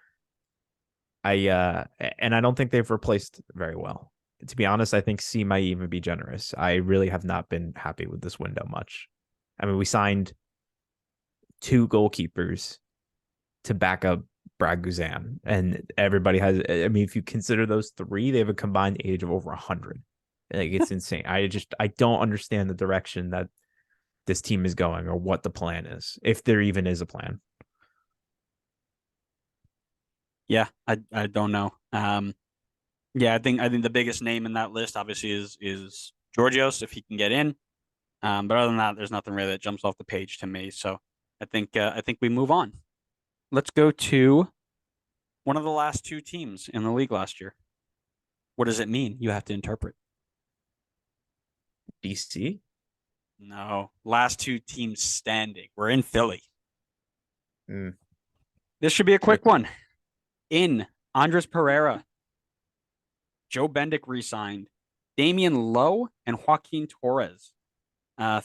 and I don't think they've replaced very well. To be honest, I think C might even be generous. I really have not been happy with this window much. I mean, we signed two goalkeepers to back up Brad Guzan, and everybody has. I mean, if you consider those three, they have a combined age of over 100. Like it's insane. I don't understand the direction that this team is going or what the plan is, if there even is a plan. Yeah, I don't know. Yeah, I think the biggest name in that list obviously is Georgios if he can get in. But other than that, there's nothing really that jumps off the page to me. So I think we move on. Let's go to one of the last two teams in the league last year. What does it mean? You have to interpret. DC. No, last two teams standing. We're in Philly. Mm, This should be a quick tricky. one. In Andres Pereira, Joe Bendick re-signed, Damian Lowe, and Joaquin Torres.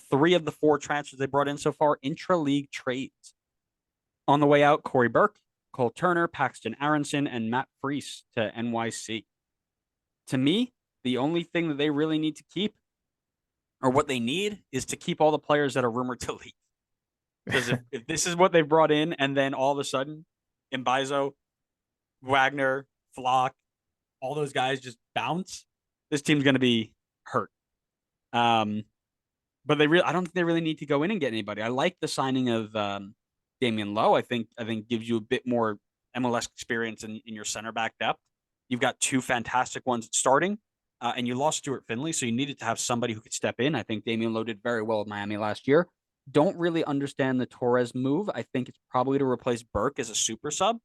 Three of the four transfers they brought in so far, intra-league trades. On the way out, Corey Burke, Cole Turner, Paxton Aronson, and Matt Freese to NYC. To me, the only thing that they really need to keep, or what they need, is to keep all the players that are rumored to leave. Because if this is what they've brought in, and then all of a sudden, Mbaizo, Wagner, Flock, all those guys just bounce, this team's going to be hurt. But I don't think they really need to go in and get anybody. I like the signing of Damian Lowe. I think gives you a bit more MLS experience in your center back depth. You've got two fantastic ones starting, and you lost Stuart Finley, so you needed to have somebody who could step in. I think Damian Lowe did very well with Miami last year. Don't really understand the Torres move. I think it's probably to replace Burke as a super sub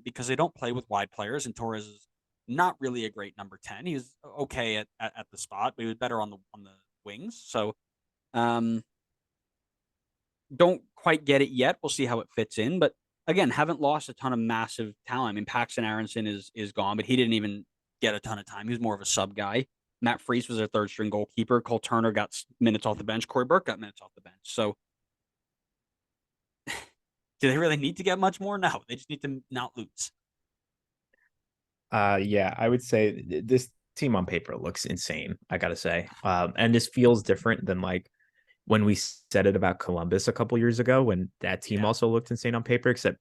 because they don't play with wide players, and Torres is not really a great number 10. He was okay at the spot, but he was better on the wings. So um, don't quite get it yet. We'll see how it fits in. But again, haven't lost a ton of massive talent. I mean, Paxton Aronson is gone, but he didn't even get a ton of time. He was more of a sub guy. Matt Freese was their third string goalkeeper. Cole Turner got minutes off the bench. Corey Burke got minutes off the bench. So do they really need to get much more? No, they just need to not lose. Yeah, I would say this team on paper looks insane, I gotta say. And this feels different than like when we said it about Columbus a couple years ago when that team Yeah. also looked insane on paper, except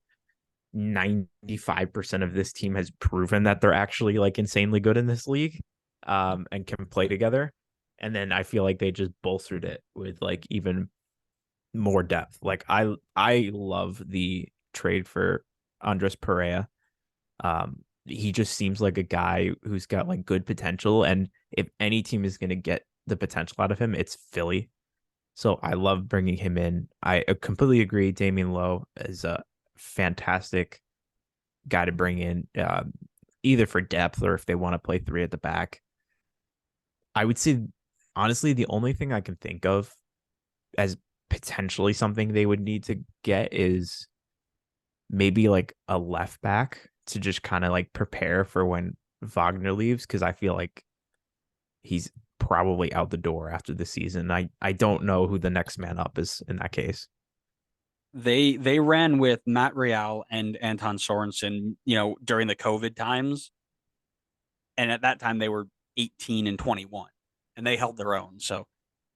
95% of this team has proven that they're actually like insanely good in this league, and can play together. And then I feel like they just bolstered it with like even more depth. Like I love the trade for Andres Perea. He just seems like a guy who's got like good potential, and if any team is going to get the potential out of him, it's Philly. So I love bringing him in. I completely agree. Damian Lowe is a fantastic guy to bring in, either for depth or if they want to play three at the back. I would say, honestly, the only thing I can think of as potentially something they would need to get is maybe like a left back to just kind of like prepare for when Wagner leaves, because I feel like he's probably out the door after the season. I don't know who the next man up is in that case. They ran with Matt Real and Anton Sorensen, during the COVID times, and at that time they were 18 and 21, and they held their own. So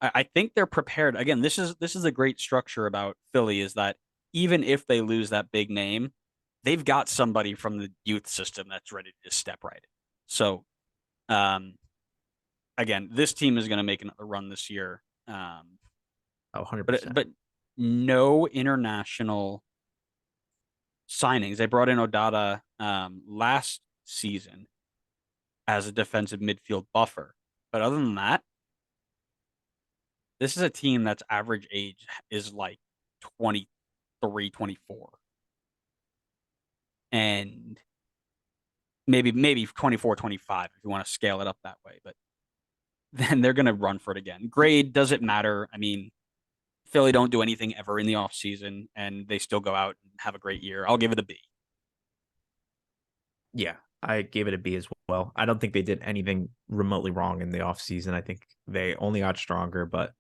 I think they're prepared. Again, this is a great structure about Philly is that even if they lose that big name, they've got somebody from the youth system that's ready to just step right in. So, um, again, this team is going to make another run this year. Oh, But 100%. but no international signings. They brought in Odada last season as a defensive midfield buffer. But other than that, this is a team that's average age is like 23, 24. And maybe 24, 25 if you want to scale it up that way. But then they're going to run for it again. Grade doesn't matter. I mean, Philly don't do anything ever in the offseason, and they still go out and have a great year. I'll give it a B. Yeah, I gave it a B as well. I don't think they did anything remotely wrong in the offseason. I think they only got stronger, but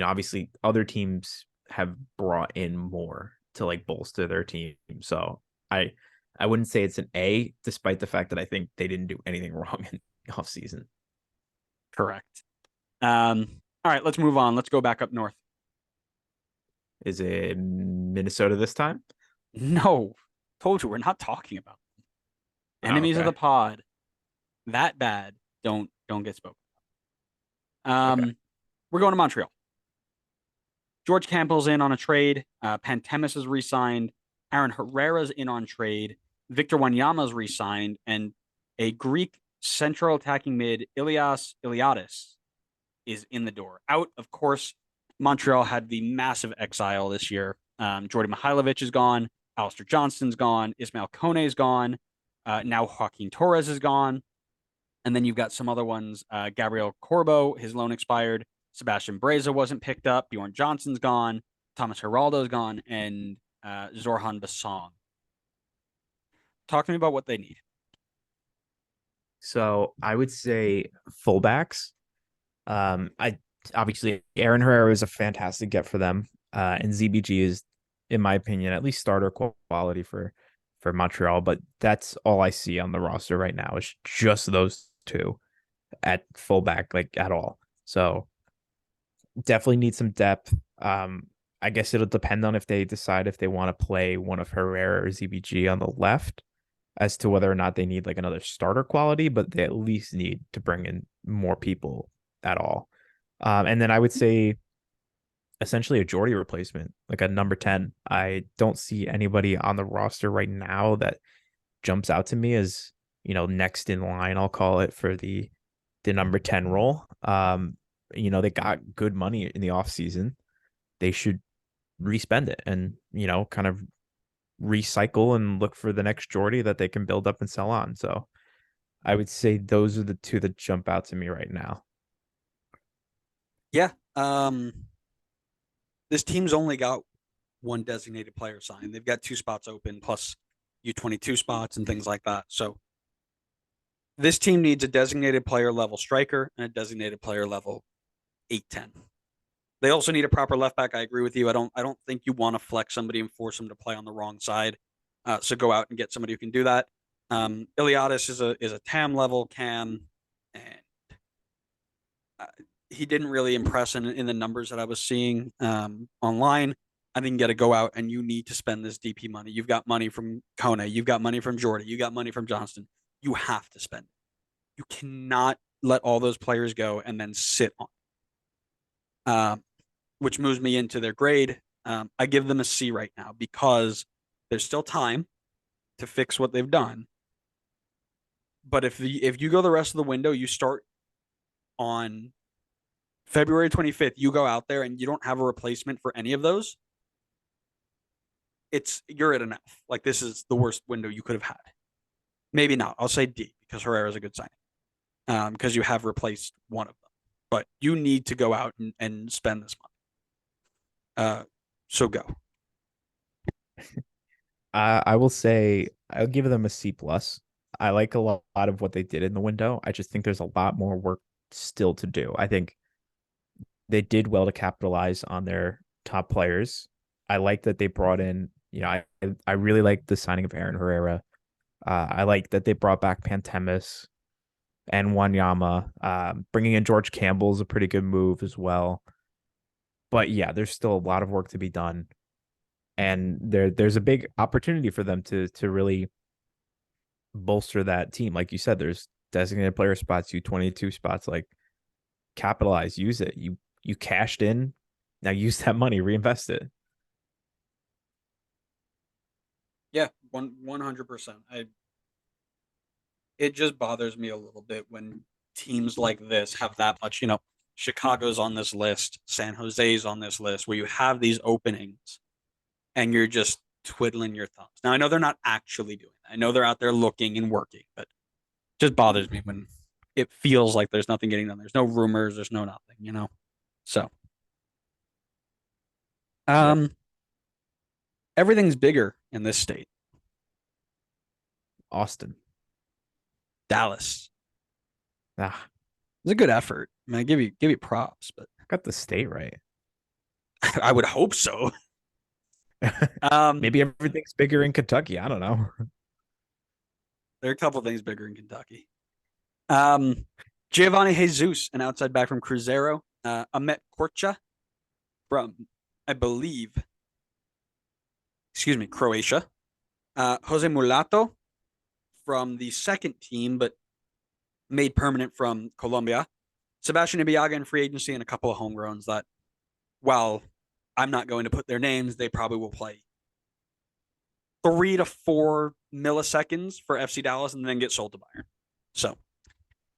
obviously other teams have brought in more to like bolster their team. So I I wouldn't say it's an A, despite the fact that I think they didn't do anything wrong in the offseason. Correct. All right, let's move on. Let's go back up north. Is it Minnesota this time? No, told you we're not talking about Oh, enemies of the okay. pod. That bad. Don't get spoken. Okay. Um, we're going to Montreal. George Campbell's in on a trade. Pantemis is re-signed. Aaron Herrera's in on trade. Victor Wanyama's re-signed, and a Greek central attacking mid, Ilias Iliadis, is in the door. Out, of course, Montreal had the massive exile this year. Jordy Mihailovic is gone. Alistair Johnston's gone. Ismail Kone's gone. Now Joaquin Torres is gone. And then you've got some other ones. Gabriel Corbo, his loan expired. Sebastian Breza wasn't picked up. Bjorn Johnson's gone. Thomas Geraldo's gone. And Zorhan Basong. Talk to me about what they need. So I would say fullbacks. I obviously Aaron Herrera is a fantastic get for them. And ZBG is, in my opinion, at least starter quality for Montreal. But that's all I see on the roster right now is just those two at fullback, like at all. So definitely need some depth. I guess it'll depend on if they decide if they want to play one of Herrera or ZBG on the left as to whether or not they need like another starter quality, but they at least need to bring in more people at all. And then I would say essentially a Jordy replacement, like a number 10. I don't see anybody on the roster right now that jumps out to me as, next in line, I'll call it, for the number 10 role. They got good money in the offseason. They should respend it and, kind of recycle and look for the next Jordy that they can build up and sell on. So I would say those are the two that jump out to me right now. Yeah. This team's only got one designated player signed. They've got 2 spots open plus U22 spots and things like that. So this team needs a designated player level striker and a designated player level 8-10. They also need a proper left back. I agree with you. I don't think you want to flex somebody and force them to play on the wrong side. So go out and get somebody who can do that. Iliadis is a TAM level cam, and he didn't really impress in the numbers that I was seeing online. I think you got to go out and you need to spend this DP money. You've got money from Kone. You've got money from Jordy. You got money from Johnston. You have to spend it. You cannot let all those players go and then sit on. Which moves me into their grade. I give them a C right now because there's still time to fix what they've done. But if you go the rest of the window, you start on February 25th, you go out there and you don't have a replacement for any of those, you're at an F. Like, this is the worst window you could have had. Maybe not. I'll say D because Herrera is a good signing. Because you have replaced one of them. But you need to go out and spend this money. So go. I will say I'll give them a C plus. I like a lot of what they did in the window. I just think there's a lot more work still to do. I think they did well to capitalize on their top players. I like that they brought in, I really like the signing of Aaron Herrera. I like that they brought back Pantemis and Wanyama. Bringing in George Campbell is a pretty good move as well. But yeah, there's still a lot of work to be done. And there's a big opportunity for them to really bolster that team. Like you said, there's designated player spots, U22 spots, like capitalize, use it. You cashed in, now use that money, reinvest it. Yeah, 100%. It just bothers me a little bit when teams like this have that much, Chicago's on this list, San Jose's on this list, where you have these openings and you're just twiddling your thumbs. Now, I know they're not actually doing that. I know they're out there looking and working, but it just bothers me when it feels like there's nothing getting done. There's no rumors, there's no nothing, So, everything's bigger in this state. Austin. Dallas. Ah, It's a good effort. I mean, I give you props, but got the state right. I would hope so. Maybe everything's bigger in Kentucky. I don't know. There are a couple things bigger in Kentucky. Giovanni Jesus, an outside back from Cruzeiro. Amet Korcha from, I believe, Croatia. Jose Mulato from the second team, but made permanent from Colombia. Sebastian Ibiaga in free agency and a couple of homegrowns that, while I'm not going to put their names. They probably will play 3 to 4 milliseconds for FC Dallas and then get sold to Bayern. So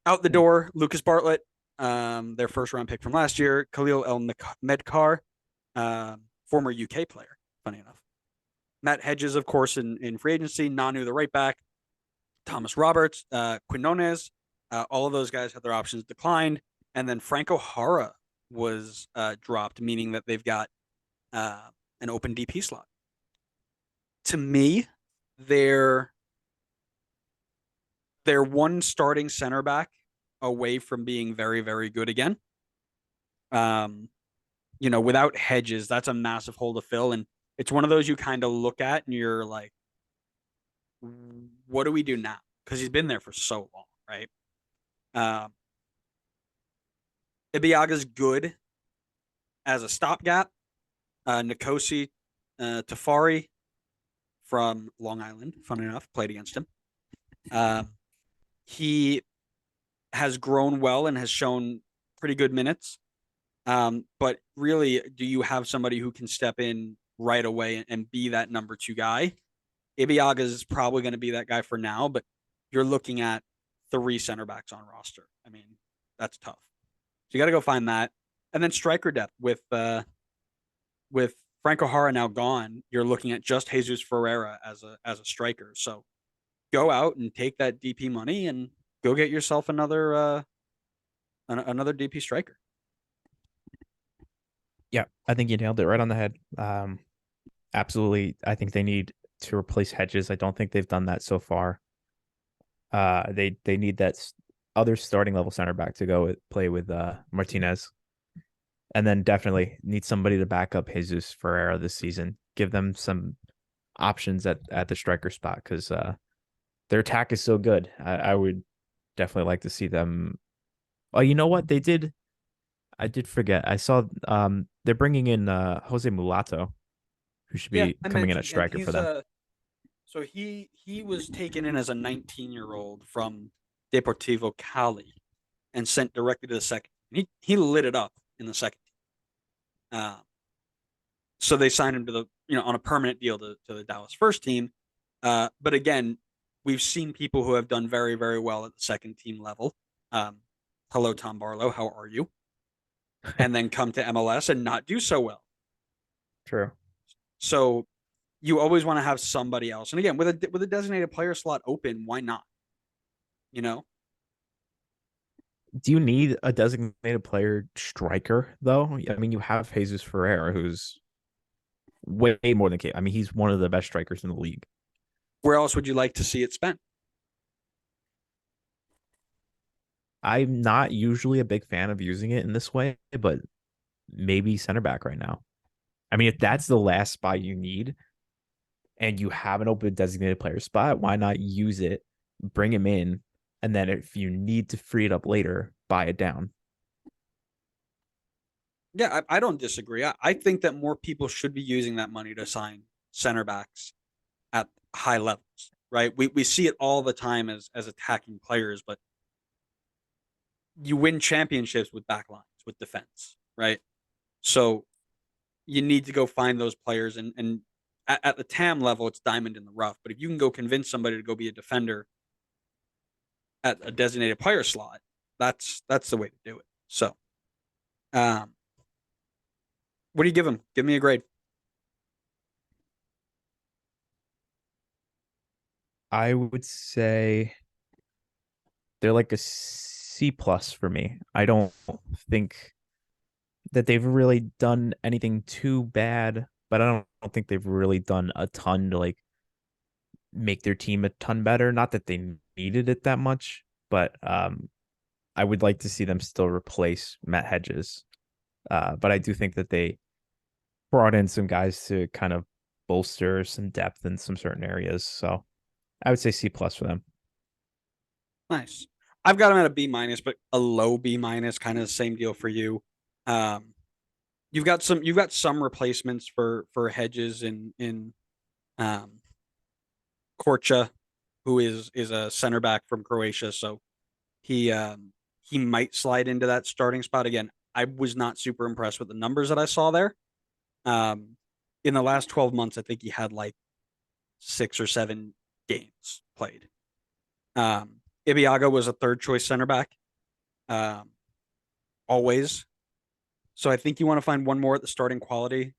out the door, Lucas Bartlett, their first round pick from last year, Khalil El Medkar, former UK player, funny enough. Matt Hedges, of course, in free agency, Nanu, the right back, Thomas Roberts, Quinones, all of those guys had their options declined. And then Franco Jara was dropped, meaning that they've got an open DP slot. To me, they're one starting center back away from being very, very good again. Without Hedges, that's a massive hole to fill. And it's one of those you kind of look at and you're like, what do we do now? Because he's been there for so long, right? Ibiaga's good as a stopgap. Nkosi Tafari from Long Island, fun enough, played against him. He has grown well and has shown pretty good minutes. But really, do you have somebody who can step in right away and be that number 2 guy? Ibiaga is probably going to be that guy for now, but you're looking at 3 center backs on roster. I mean, that's tough. So you got to go find that. And then striker depth with Franco Jara now gone, you're looking at just Jesus Ferreira as a striker. So go out and take that DP money and go get yourself another DP striker. Yeah, I think you nailed it right on the head. Absolutely. I think they need to replace Hedges. I don't think they've done that so far. They need that other starting level center back to go play with Martinez. And then definitely need somebody to back up Jesus Ferreira this season. Give them some options at the striker spot because their attack is so good. I would definitely like to see them. Oh, you know what? I did forget. I saw they're bringing in Jose Mulatto, who should be coming in as striker for them. So he was taken in as a 19-year-old from Deportivo Cali and sent directly to the second. He lit it up in the second. So they signed him to on a permanent deal to the Dallas first team. But again, we've seen people who have done very, very well at the second team level. Hello, Tom Barlow. How are you? And then come to MLS and not do so well. True. So you always want to have somebody else. And again, with a designated player slot open, why not? Do you need a designated player striker though? I mean, you have Jesus Ferreira, who's way more than capable. I mean, he's one of the best strikers in the league. Where else would you like to see it spent? I'm not usually a big fan of using it in this way, but maybe center back right now. I mean, if that's the last spot you need and you have an open designated player spot, why not use it, bring him in, and then if you need to free it up later, buy it down. Yeah, I don't disagree. I think that more people should be using that money to sign center backs at high levels, right? We see it all the time as attacking players, but you win championships with backlines, with defense, right? So you need to go find those players and at the TAM level, it's diamond in the rough. But if you can go convince somebody to go be a defender at a designated player slot, that's the way to do it. So, what do you give them? Give me a grade. I would say they're like a C+ for me. I don't think that they've really done anything too bad, but I don't think they've really done a ton to like make their team a ton better. Not that they needed it that much, but I would like to see them still replace Matt Hedges. But I do think that they brought in some guys to kind of bolster some depth in some certain areas. So I would say C+ for them. Nice. I've got them at a B-, but a low B-, kind of the same deal for you. You've got some replacements for Hedges in Korcha, who is a center back from Croatia, so he might slide into that starting spot again. I was not super impressed with the numbers that I saw there, Um, in the last 12 months, I think he had like 6 or 7 games played. Ibiaga was a third choice center back, um, always. So I think you want to find one more at the starting quality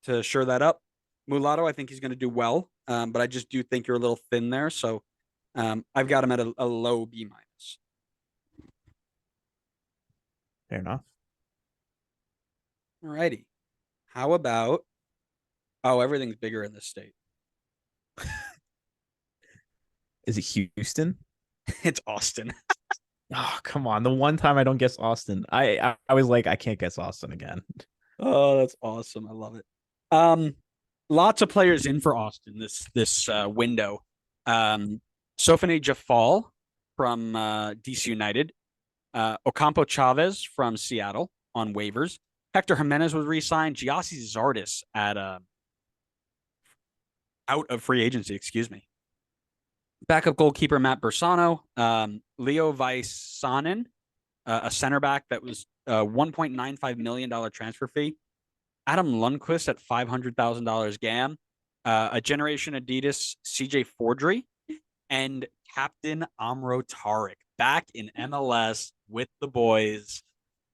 to shore that up. Mulatto, I think he's going to do well, but I just do think you're a little thin there. So I've got him at a low B minus. Fair enough. Alrighty. How about? Oh, everything's bigger in this state. Is it Houston? It's Austin. Oh, come on. The one time I don't guess Austin, I was like, I can't guess Austin again. Oh, that's awesome. I love it. Lots of players in for Austin this window. Sofane Jafal from DC United, Ocampo Chavez from Seattle on waivers. Hector Jimenez was re-signed. Giassi Zardes at out of free agency. Excuse me. Backup goalkeeper Matt Bersano, Leo Vaisanen, a center back that was a $1.95 million transfer fee. Adam Lundqvist at $500,000 GAM, a Generation Adidas CJ Fordry, and Captain Amro Tarek back in MLS with the boys.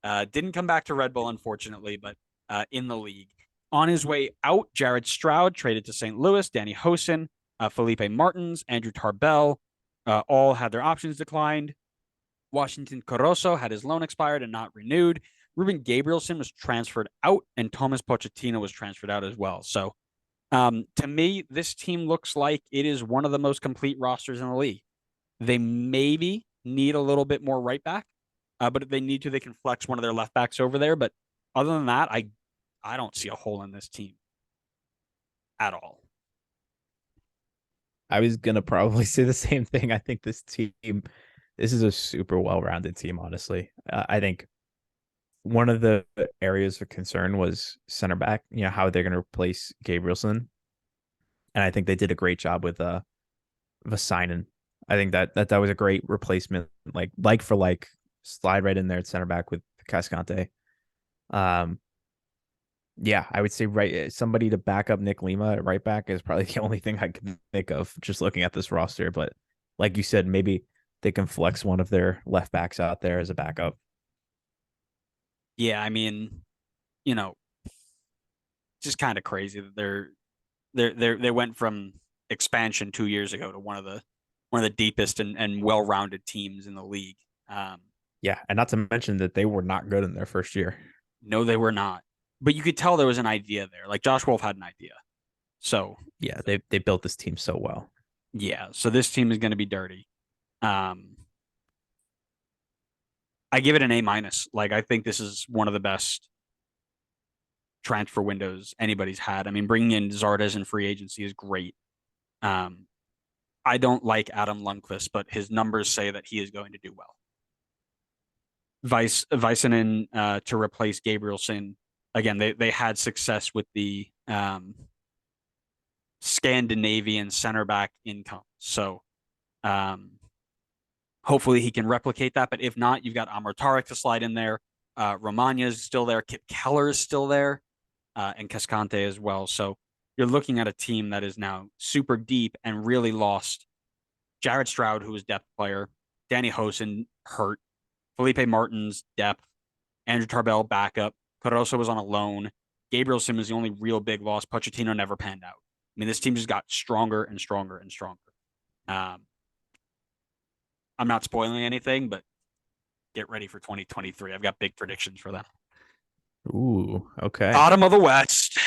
Didn't come back to Red Bull, unfortunately, but in the league. On his way out, Jared Stroud traded to St. Louis, Danny Hosen, Felipe Martins, Andrew Tarbell, all had their options declined. Washington Corozo had his loan expired and not renewed. Ruben Gabrielson was transferred out, and Thomas Pochettino was transferred out as well. So, to me, this team looks like it is one of the most complete rosters in the league. They maybe need a little bit more right back, but if they need to, they can flex one of their left backs over there. But other than that, I don't see a hole in this team at all. I was gonna probably say the same thing. I think this is a super well-rounded team. Honestly, I think one of the areas of concern was center back. You know how they're gonna replace Gabrielson, and I think they did a great job with Vasainen. I think that was a great replacement, like for like, slide right in there at center back with Cascante. Um, yeah, I would say somebody to back up Nick Lima at right back is probably the only thing I can think of just looking at this roster. But like you said, maybe they can flex one of their left backs out there as a backup. Yeah, I mean, you know, just kind of crazy that they went from expansion 2 years ago to one of the deepest and well-rounded teams in the league. Yeah, and not to mention that they were not good in their first year. No, they were not, but you could tell there was an idea there. Like Josh Wolf had an idea. So Yeah, they built this team so well. yeah, so this team is going to be dirty. I give it an A minus. Like I think this is one of the best transfer windows anybody's had. I mean, bringing in Zardes in free agency is great. Um, I don't like Adam Lundqvist, but his numbers say that he is going to do well. Vaisanen to replace Gabrielson. Again, they had success with the Scandinavian center back income. So hopefully he can replicate that. But if not, you've got Amar Tarek to slide in there. Romagna is still there. Kip Keller is still there. And Cascante as well. So you're looking at a team that is now super deep and really lost Jared Stroud, who was depth player, Danny Hosen hurt, Felipe Martins depth, Andrew Tarbell backup, Corozo was on a loan, Gabrielson was the only real big loss. Pochettino never panned out. I mean, this team just got stronger and stronger and stronger. I'm not spoiling anything, but get ready for 2023. I've got big predictions for them. Ooh, okay. Bottom of the West.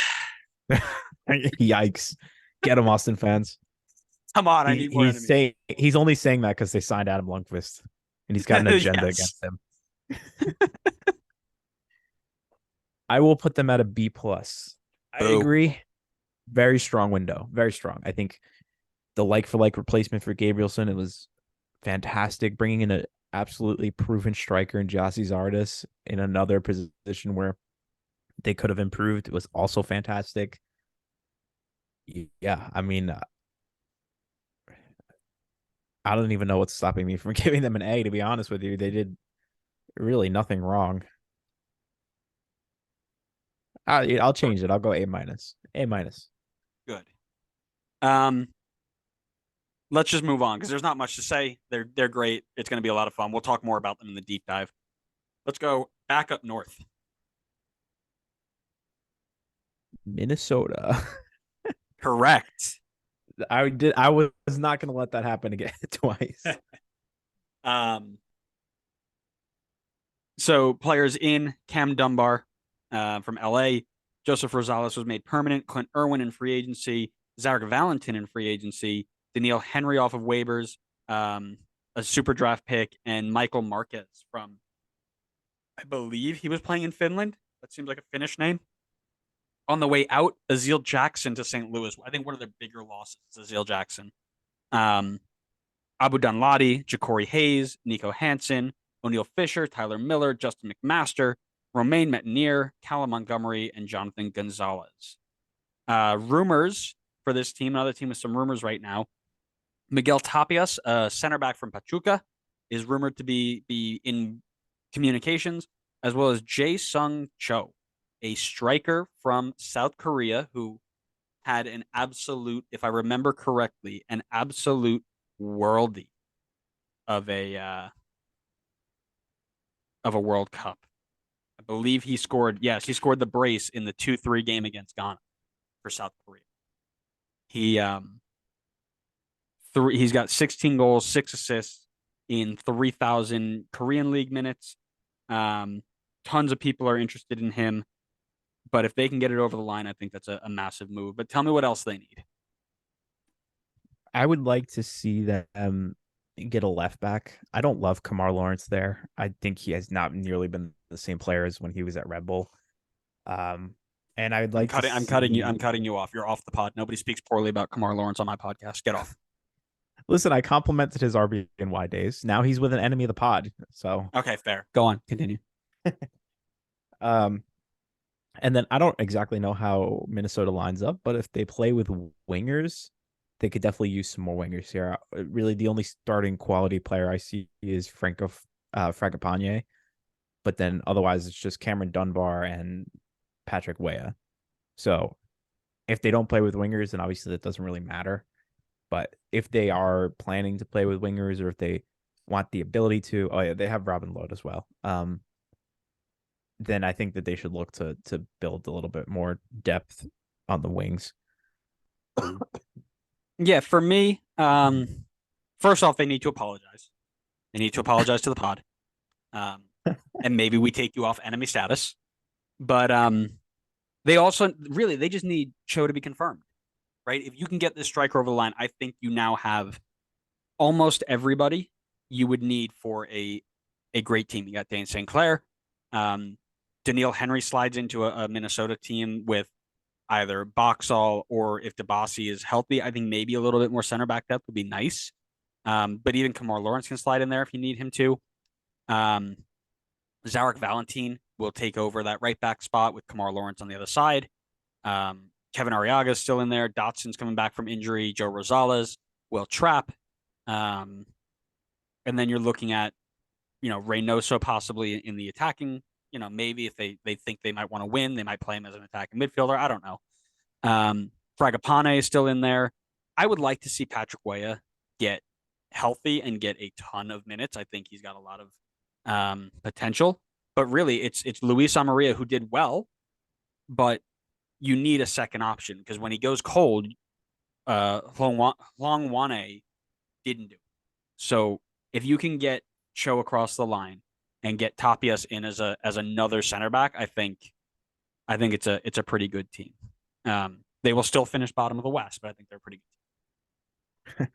Yikes. Get him, Austin fans. Come on, I need more enemies. He's only saying that because they signed Adam Lundqvist, and he's got an agenda against him. I will put them at a B plus. I agree. Very strong window. Very strong. I think the like for like replacement for Gabrielson, it was fantastic. Bringing in an absolutely proven striker in Giassi Zardes in another position where they could have improved. It was also fantastic. Yeah, I mean, I don't even know what's stopping me from giving them an A, to be honest with you. They did really nothing wrong. I'll change it. I'll go A minus. A minus. Good. Um, let's just move on because there's not much to say. They're great. It's going to be a lot of fun. We'll talk more about them in the deep dive. Let's go back up north. Minnesota. Correct. I was not going to let that happen again twice. Um, so players in Cam Dunbar from LA, Joseph Rosales was made permanent, Clint Irwin in free agency, Zarek Valentin in free agency, Daniil Henry off of waivers, a super draft pick, and Michael Marquez from, I believe he was playing in Finland. That seems like a Finnish name. On the way out, Azil Jackson to St. Louis. I think one of their bigger losses is Azil Jackson. Um, Abu Danladi, Ja'Cory Hayes, Nico Hansen, O'Neill Fisher, Tyler Miller, Justin McMaster, Romain Metenier, Callum Montgomery, and Jonathan Gonzalez. Rumors for this team, another team with some rumors right now. Miguel Tapias, a center back from Pachuca, is rumored to be in communications, as well as Jae Sung Cho, a striker from South Korea who had an absolute, if I remember correctly, an absolute worldie of a World Cup. I believe he scored. Yes, he scored the brace in the 2-3 game against Ghana for South Korea. He he's got 16 goals, 6 assists in 3,000 Korean League minutes. Tons of people are interested in him, but if they can get it over the line, I think that's a massive move. But tell me what else they need. I would like to see them get a left back. I don't love Kamar Lawrence there. I think he has not nearly been the same player as when he was at Red Bull. And I would like to I'm cutting you. see. I'm cutting you off. You're off the pod. Nobody speaks poorly about Kamar Lawrence on my podcast. Get off. Listen, I complimented his RBNY days. Now he's with an enemy of the pod. So Okay, fair. Go on. Continue. um and then I don't exactly know how Minnesota lines up, but if they play with wingers, they could definitely use some more wingers here. Really, the only starting quality player I see is Francopane, but then otherwise it's just Cameron Dunbar and Patrick Weah. So if they don't play with wingers, then obviously that doesn't really matter. But if they are planning to play with wingers, or if they want the ability to, oh yeah, they have Robin Lod as well. Then I think that they should look to build a little bit more depth on the wings. Yeah, for me, first off, they need to apologize. They need to apologize to the pod. And maybe we take you off enemy status. But they also really they just need Cho to be confirmed, right? If you can get this striker over the line, I think you now have almost everybody you would need for a great team. You got Dane St. Clair. Daniil Henry slides into a Minnesota team with either Boxall or if DeBasi is healthy, I think maybe a little bit more center back depth would be nice. But even Kamar Lawrence can slide in there if you need him to. Zarek Valentin will take over that right back spot with Kamar Lawrence on the other side. Kevin Arriaga is still in there. Dotson's coming back from injury. Joe Rosales, Will Trapp. And then you're looking at, Reynoso possibly in the attacking. Maybe if they think they might want to win, they might play him as an attacking midfielder. I don't know. Fragapane is still in there. I would like to see Patrick Weah get healthy and get a ton of minutes. I think he's got a lot of potential. But really, it's Luis Amaria who did well, but you need a second option because when he goes cold, Long Wane didn't do it. So if you can get Cho across the line and get Tapias in as another center back, I think it's a pretty good team. They will still finish bottom of the West, but I think they're pretty good.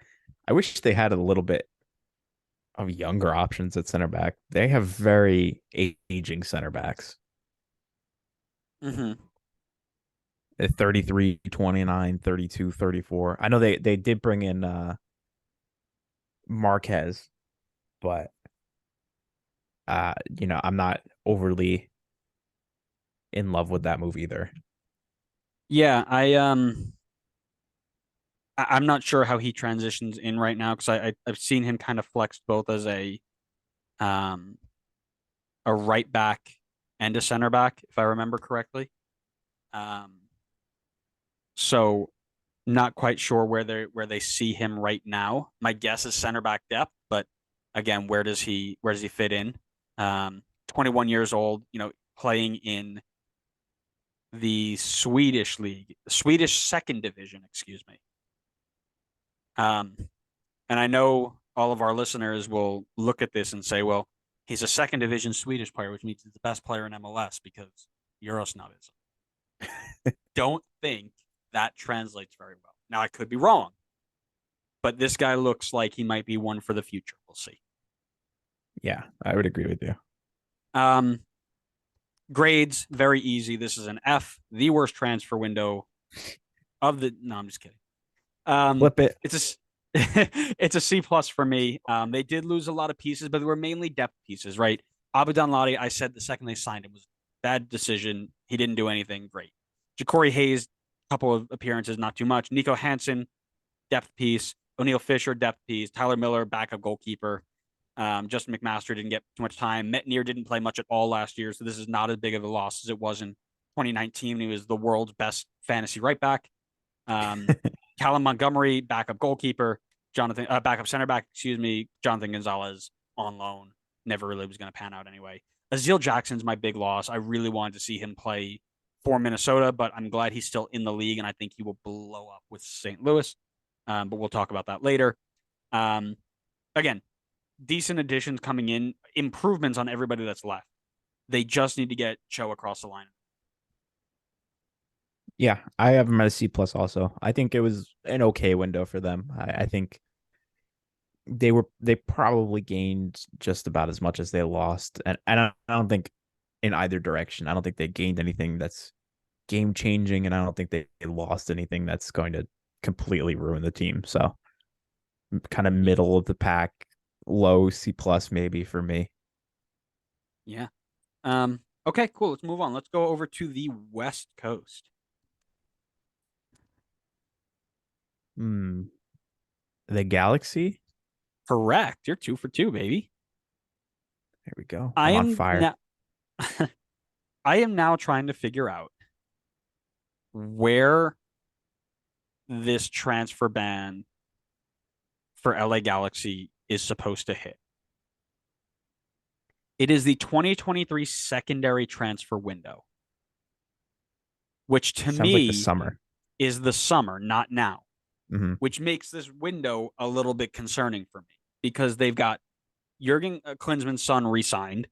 I wish they had a little bit of younger options at center back. They have very aging center backs. Mm-hmm. 33, 29, 32, 34. I know they did bring in Marquez, but I'm not overly in love with that move either. Yeah, I'm not sure how he transitions in right now because I've seen him kind of flexed both as a right back and a center back, if I remember correctly. So not quite sure where they see him right now. My guess is center back depth, but again, where does he fit in? 21 years old, playing in the Swedish league, Swedish second division, excuse me. Um, and I know all of our listeners will look at this and say, well, he's a second division Swedish player, which means he's the best player in MLS because Eurosnobism. Don't think that translates very well. Now, I could be wrong, but this guy looks like he might be one for the future. We'll see. Yeah, I would agree with you. Grades, very easy. This is an F, the worst transfer window of the. No, I'm just kidding. Flip it. It's a it's a C plus for me. They did lose a lot of pieces, but they were mainly depth pieces, right? Abadan Ladi, I said the second they signed him was bad decision. He didn't do anything great. Ja'Cory Hayes, couple of appearances, not too much. Nico Hansen, depth piece. O'Neal Fisher, depth piece. Tyler Miller, backup goalkeeper. Justin McMaster didn't get too much time. Metnier didn't play much at all last year, so this is not as big of a loss as it was in 2019 when he was the world's best fantasy right back. Callum Montgomery, backup goalkeeper. Backup center back, excuse me. Jonathan Gonzalez on loan. Never really was going to pan out anyway. Azil Jackson's my big loss. I really wanted to see him play for Minnesota, but I'm glad he's still in the league, and I think he will blow up with St. Louis. But we'll talk about that later. Again, decent additions coming in, improvements on everybody that's left. They just need to get Cho across the line. Yeah, I have him at a C plus also. I think it was an okay window for them. I think they probably gained just about as much as they lost. And I don't think in either direction. I don't think they gained anything that's game changing, and I don't think they lost anything that's going to completely ruin the team. So kind of middle of the pack, low C plus maybe for me. Yeah. Okay, cool. Let's move on. Let's go over to the West Coast. The Galaxy? Correct. You're 2 for 2, baby. There we go. I'm on fire. I am now trying to figure out where this transfer ban for LA Galaxy is supposed to hit. It is the 2023 secondary transfer window, which to Sounds me like the summer. is the summer, not now, which makes this window a little bit concerning for me because they've got Jurgen Klinsmann's son re-signed,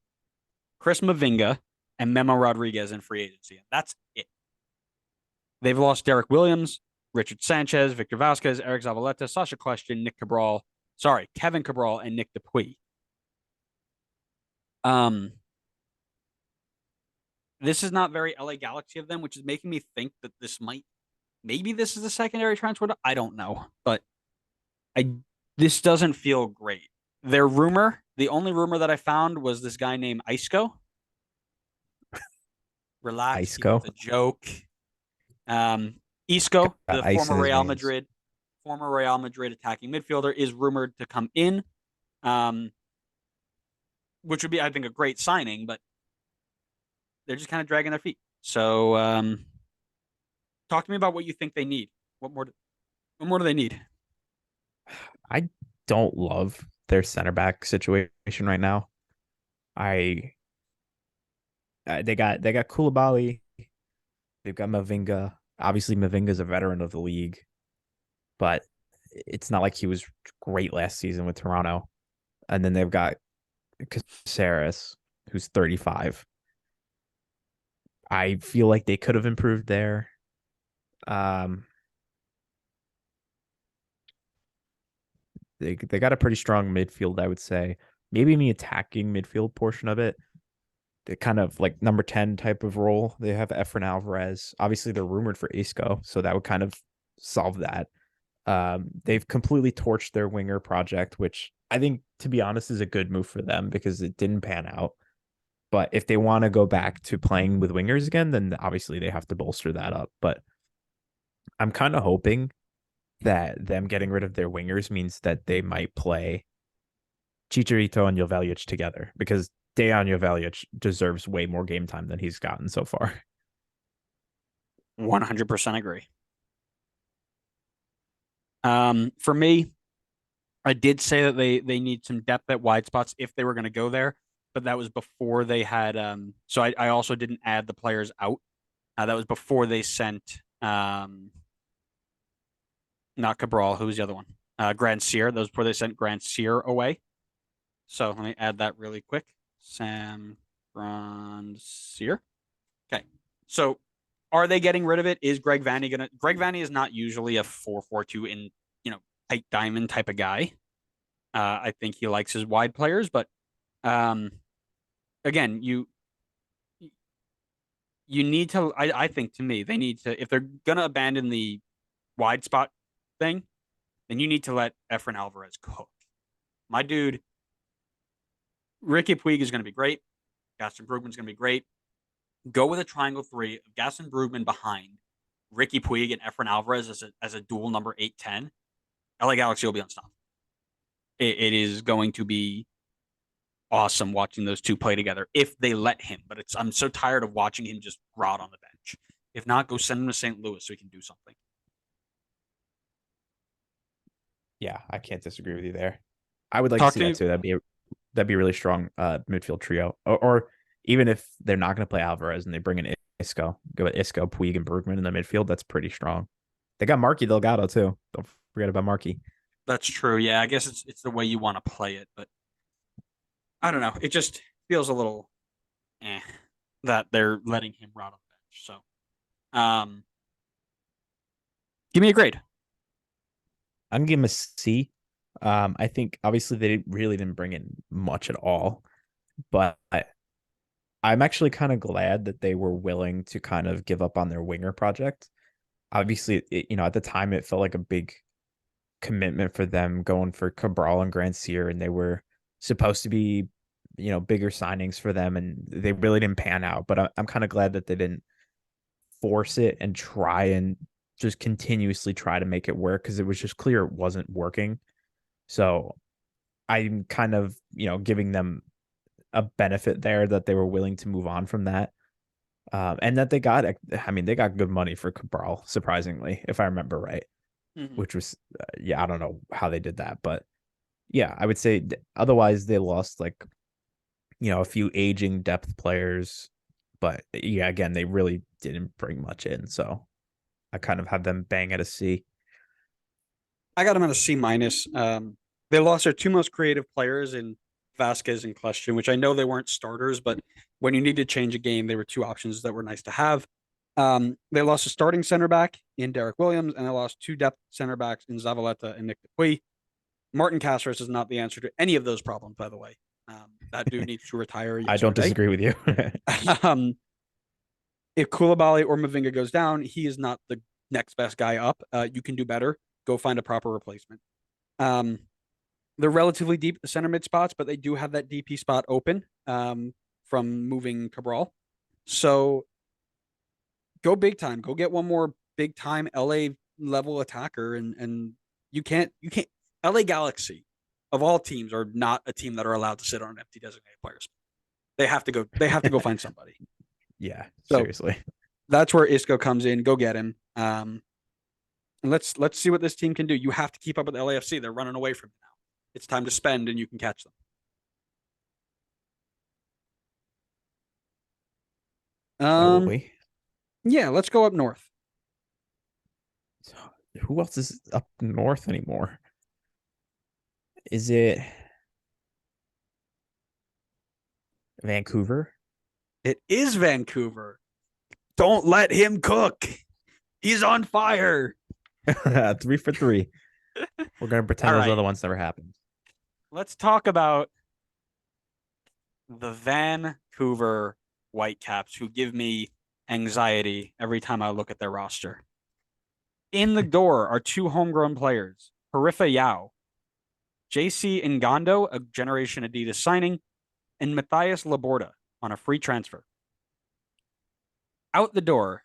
Chris Mavinga, and Memo Rodriguez in free agency. And that's it. They've lost Derek Williams, Richard Sanchez, Victor Vasquez, Eric Zavaleta, Sasha Question, Kevin Cabral, and Nick Dupuis. This is not very LA Galaxy of them, which is making me think that maybe this is a secondary transfer. I don't know, but this doesn't feel great. The only rumor that I found was this guy named Isco. Relax, Isco? it's a joke. Isco, the former Real Madrid attacking midfielder, is rumored to come in, which would be, I think, a great signing, but they're just kind of dragging their feet. So, talk to me about what you think they need. What more do they need? I don't love their center back situation right now. They got Koulibaly, they've got Mavinga. Obviously, Mavinga's a veteran of the league, but it's not like he was great last season with Toronto. And then they've got Caceres, who's 35. I feel like they could have improved there. They got a pretty strong midfield, I would say. Maybe in the attacking midfield portion of it, they kind of like number 10 type of role. They have Efren Alvarez. Obviously, they're rumored for Isco, so that would kind of solve that. They've completely torched their winger project, which I think, to be honest, is a good move for them because it didn't pan out. But if they want to go back to playing with wingers again, then obviously they have to bolster that up. But I'm kind of hoping that them getting rid of their wingers means that they might play Chicharito and Joveljic together, because Dejan Joveljic deserves way more game time than he's gotten so far. 100% agree. For me, I did say that they need some depth at wide spots if they were going to go there, but that was before they had so I also didn't add the players out. That was before they sent not Cabral, who was the other one? Grand Sear. That was before they sent Grand Sear away. So let me add that really quick. Sam Grand Sear. Okay. So are they getting rid of it? Is Greg Vanney gonna Greg Vanney is not usually a 4-4-2 in, tight diamond type of guy. I think he likes his wide players, but um, again, you need to. I think to me, they need to if they're gonna abandon the wide spot thing, then you need to let Efren Alvarez cook. My dude, Ricky Puig is going to be great. Gaston Brugman's going to be great. Go with a triangle three of Gaston Brugman behind Ricky Puig and Efren Alvarez as a dual number 8-10. LA Galaxy will be unstoppable. It is going to be awesome watching those two play together if they let him. But I'm so tired of watching him just rot on the bench. If not, go send him to St. Louis so he can do something. Yeah, I can't disagree with you there. I would like Talk to see to that me. too. That'd be a really strong midfield trio. Or even if they're not going to play Alvarez and they bring in Isco, go with Isco, Puig, and Bergman in the midfield. That's pretty strong. They got Marky Delgado too. Don't forget about Marky. That's true. Yeah, I guess it's the way you want to play it, but I don't know. It just feels a little that they're letting him rot on the bench. So, give me a grade. I'm gonna give him a C. I think obviously they really didn't bring in much at all, but I'm actually kind of glad that they were willing to kind of give up on their winger project. Obviously, at the time it felt like a big commitment for them going for Cabral and Grand Sear, and they were supposed to be, bigger signings for them, and they really didn't pan out. But I'm kind of glad that they didn't force it and try and just continuously try to make it work because it was just clear it wasn't working. So I'm kind of, giving them a benefit there that they were willing to move on from that. And that they got good money for Cabral, surprisingly, if I remember right, which was, I don't know how they did that, but yeah, I would say otherwise they lost like, a few aging depth players, but yeah, again, they really didn't bring much in. So I kind of have them bang at a C. I got them at a C minus. They lost their two most creative players in Vasquez and Kleshtin, which I know they weren't starters, but when you need to change a game, they were two options that were nice to have. They lost a starting center back in Derek Williams, and they lost two depth center backs in Zavaleta and Nick Dupuy. Martin Castros is not the answer to any of those problems, by the way. That dude needs to retire yesterday. I don't disagree with you. If Koulibaly or Mavinga goes down, he is not the next best guy up. You can do better. Go find a proper replacement. They're relatively deep at the center mid spots, but they do have that DP spot open from moving Cabral. So go big time. Go get one more big time LA level attacker, and you can't. LA Galaxy of all teams are not a team that are allowed to sit on an empty designated players. They have to go. They have to go find somebody. Yeah, so seriously. That's where Isco comes in. Go get him. And let's see what this team can do. You have to keep up with LAFC. They're running away from you now. It's time to spend, and you can catch them. Probably. Yeah, let's go up north. So, who else is up north anymore? Is it Vancouver? It is Vancouver. Don't let him cook. He's on fire. 3 for 3. We're gonna pretend those other ones never happened. Let's talk about the Vancouver Whitecaps, who give me anxiety every time I look at their roster. In the door are two homegrown players, Harifa Yao, JC Ngando, a Generation Adidas signing, and Matthias Laborda on a free transfer. Out the door,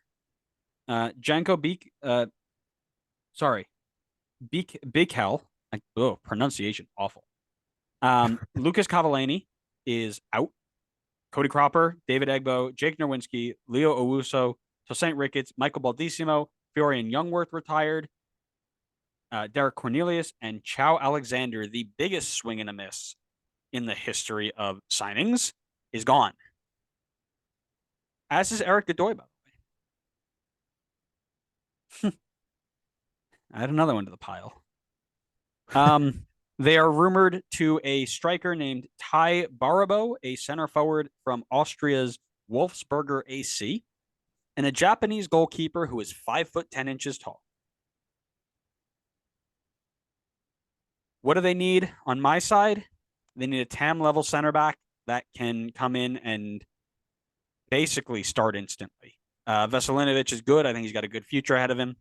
Janko Beek, Bikel. Oh, pronunciation awful. Lucas Cavallini is out. Cody Cropper, David Egbo, Jake Nerwinski, Leo Owusu, So St. Ricketts, Michael Baldissimo, Fiorian Youngworth retired, Derek Cornelius, and Chow Alexander, the biggest swing and a miss in the history of signings, is gone. As is Eric Godoy, by the way. Add another one to the pile. They are rumored to a striker named Ty Barabo, a center forward from Austria's Wolfsberger AC, and a Japanese goalkeeper who is 5'10" tall. What do they need on my side? They need a TAM level center back that can come in and basically start instantly. Veselinovic is good. I think he's got a good future ahead of him.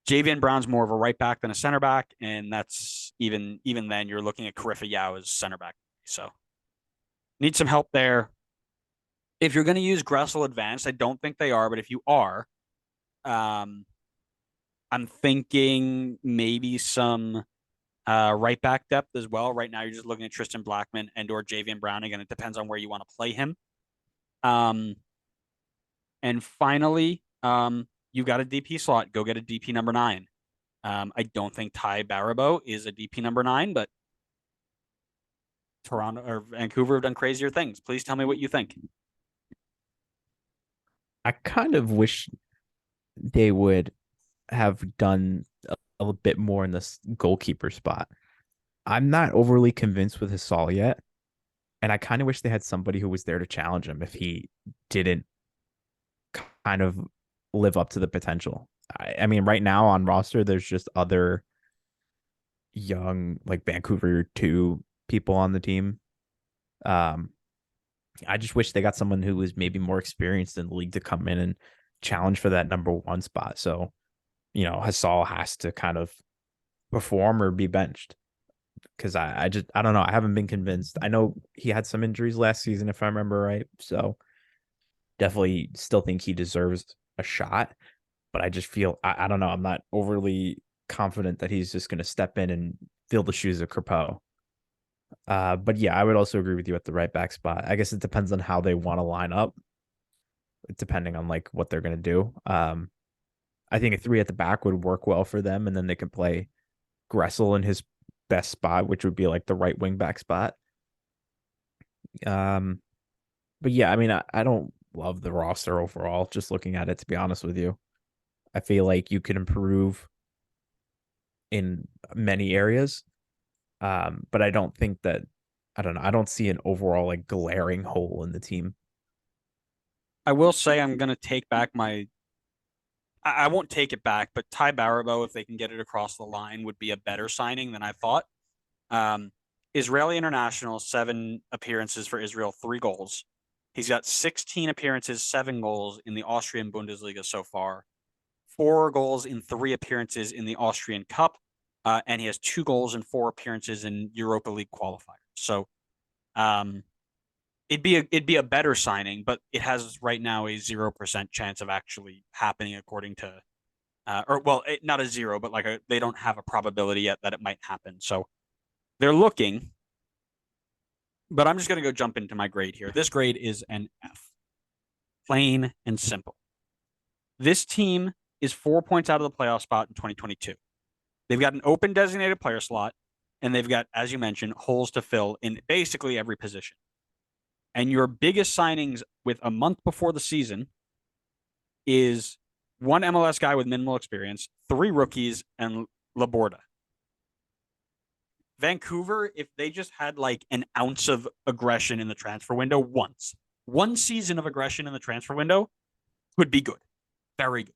Javian Brown's more of a right back than a center back, and that's even then you're looking at Karifa Yao as center back. So need some help there. If you're going to use Gressel advanced, I don't think they are, but if you are, I'm thinking maybe some right back depth as well. Right now, you're just looking at Tristan Blackman and or Javian Brown. Again, it depends on where you want to play him. And finally, you got a DP slot. Go get a DP number 9. I don't think Ty Barabo is a DP number 9, but Toronto or Vancouver have done crazier things. Please tell me what you think. I kind of wish they would have done a bit more in this goalkeeper spot. I'm not overly convinced with Hasal yet, and I kind of wish they had somebody who was there to challenge him if he didn't kind of live up to the potential. I mean, right now on roster, there's just other young, like Vancouver 2 people on the team. I just wish they got someone who was maybe more experienced in the league to come in and challenge for that number 1 spot. So, Hasal has to kind of perform or be benched because I don't know. I haven't been convinced. I know he had some injuries last season, if I remember right. So definitely still think he deserves a shot, but I just feel, I don't know. I'm not overly confident that he's just going to step in and fill the shoes of Crepeau. But yeah, I would also agree with you at the right back spot. I guess it depends on how they want to line up, depending on like what they're going to do. I think a 3 at the back would work well for them, and then they can play Gressel in his best spot, which would be like the right wing back spot. But yeah, I mean, I don't love the roster overall, just looking at it, to be honest with you. I feel like you can improve in many areas. But I don't think that, I don't know, I don't see an overall like glaring hole in the team. I will say I'm going to take back I won't take it back, but Ty Barabo, if they can get it across the line, would be a better signing than I thought. Israeli international, 7 appearances for Israel, 3 goals. He's got 16 appearances, 7 goals in the Austrian Bundesliga so far, 4 goals in 3 appearances in the Austrian Cup, and he has 2 goals and 4 appearances in Europa League qualifiers. So, it'd be a better signing, but it has right now a 0% chance of actually happening, according to, not a 0, but like they don't have a probability yet that it might happen. So they're looking, but I'm just going to go jump into my grade here. This grade is an F, plain and simple. This team is 4 points out of the playoff spot in 2022. They've got an open designated player slot, and they've got, as you mentioned, holes to fill in basically every position. And your biggest signings with a month before the season is 1 MLS guy with minimal experience, 3 rookies, and Laborda. Vancouver, if they just had like an ounce of aggression in the transfer window once, 1 season of aggression in the transfer window could be good. Very good.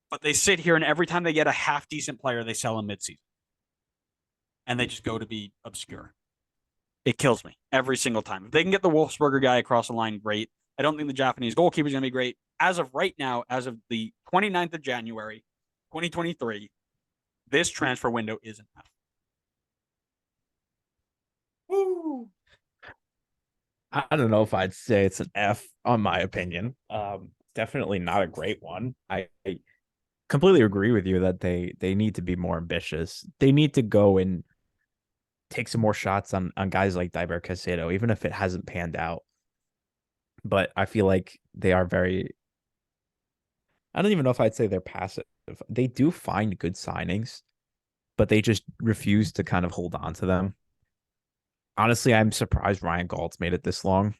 But they sit here and every time they get a half decent player, they sell him midseason. And they just go to be obscure. It kills me every single time. If they can get the Wolfsberger guy across the line, great. I don't think the Japanese goalkeeper is going to be great. As of right now, as of the 29th of January, 2023, this transfer window isn't enough. Woo! I don't know if I'd say it's an F on my opinion. Definitely not a great one. I completely agree with you that they need to be more ambitious. They need to go and take some more shots on guys like Diber Caicedo, even if it hasn't panned out. But I feel like they are very I don't even know if I'd say they're passive. They do find good signings, but they just refuse to kind of hold on to them. Honestly, I'm surprised Ryan Gault's made it this long.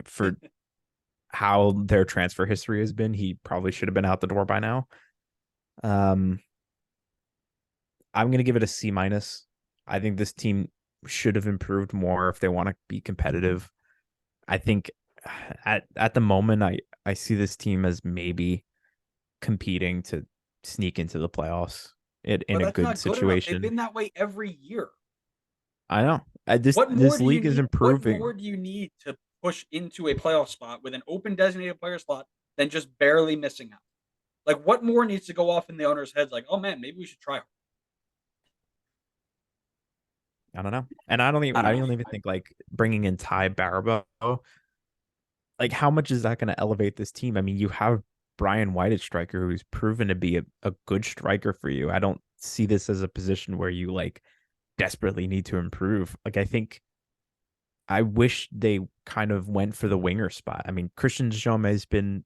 For how their transfer history has been, he probably should have been out the door by now. Um, I'm gonna give it a C minus. I think this team should have improved more if they want to be competitive. I think at the moment I see this team as maybe competing to sneak into the playoffs in But a that's good not good enough. They've situation. been that way every year. I know. This league is What improving. more do you need to push into a playoff spot with an open designated player slot than just barely missing out? Like, what more needs to go off in the owner's heads? Like, oh man, maybe we should try. I don't know. And I I don't don't know. even think like bringing in Ty Barabo, like how much is that going to elevate this team? I mean, you have Brian White at striker who's proven to be a good striker for you. I don't see this as a position where you like desperately need to improve. Like I think I wish they kind of went for the winger spot. I mean, Christian Jaume has been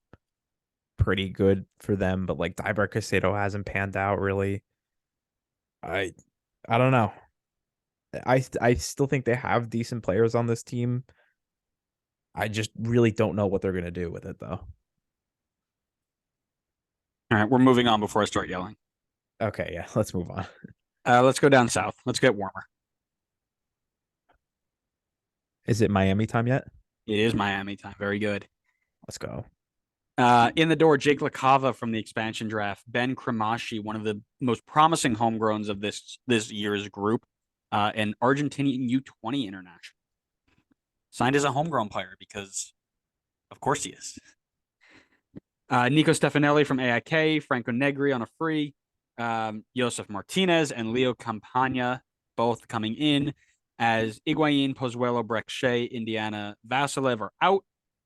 pretty good for them, but like Diber Casado hasn't panned out really. I I don't know. I still think they have decent players on this team. I just really don't know what they're gonna do with it though. All right, we're moving on before I start yelling. Okay, yeah, let's move on. Let's go down south. Let's get warmer. Is it Miami time yet? It is Miami time. Very good. Let's go. In the door, Jake LaCava from the expansion draft, Ben Cremashi, one of the most promising homegrowns of this year's group, an Argentinian U20 international, signed as a homegrown player because, of course, he is. Nico Stefanelli from AIK, Franco Negri on a free, Josef Martinez and Leo Campagna both coming in as Higuain, Pozuelo, Breck-Shea, Indiana, Vasilev are out.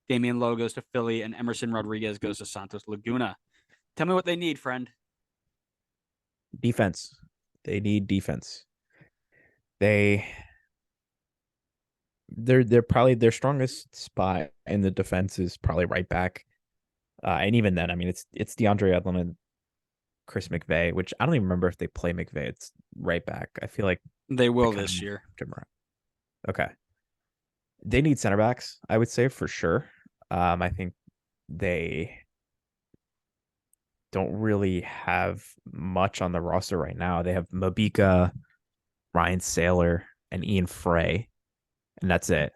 Damian Lowe goes to Philly, and Emerson Rodriguez goes to Santos Laguna. Tell me what they need, friend. Defense. They need defense. They they're probably their strongest spot in the defense is probably right back. And even then, I mean, it's DeAndre Edlin and Chris McVeigh, which I don't even remember if they play McVeigh. It's right back. I feel like They will kind of this year. Okay. They need center backs, I would say for sure. I think they don't really have much on the roster right now. They have Mabika, Ryan Saylor, and Ian Frey, and that's it.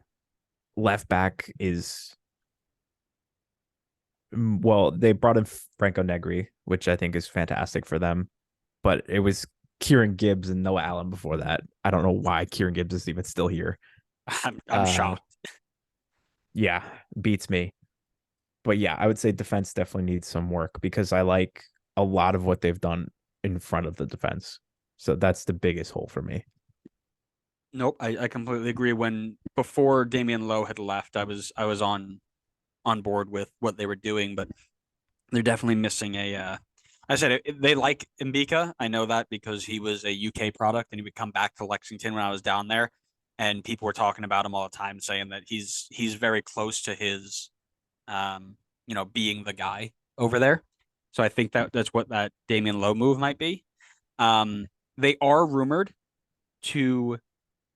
Left back is well, they brought in Franco Negri, which I think is fantastic for them, but it was Kieran Gibbs and Noah Allen before that. I don't know why Kieran Gibbs is even still here. I'm shocked. Yeah, beats me. But yeah, I would say defense definitely needs some work because I like a lot of what they've done in front of the defense. So that's the biggest hole for me. Nope, I completely agree. When before Damian Lowe had left, I was on board with what they were doing, but they're definitely missing a. I said they like Mbika. I know that because he was a UK product and he would come back to Lexington when I was down there, and people were talking about him all the time, saying that he's very close to his, being the guy over there. So I think that's what that Damian Lowe move might be. They are rumored to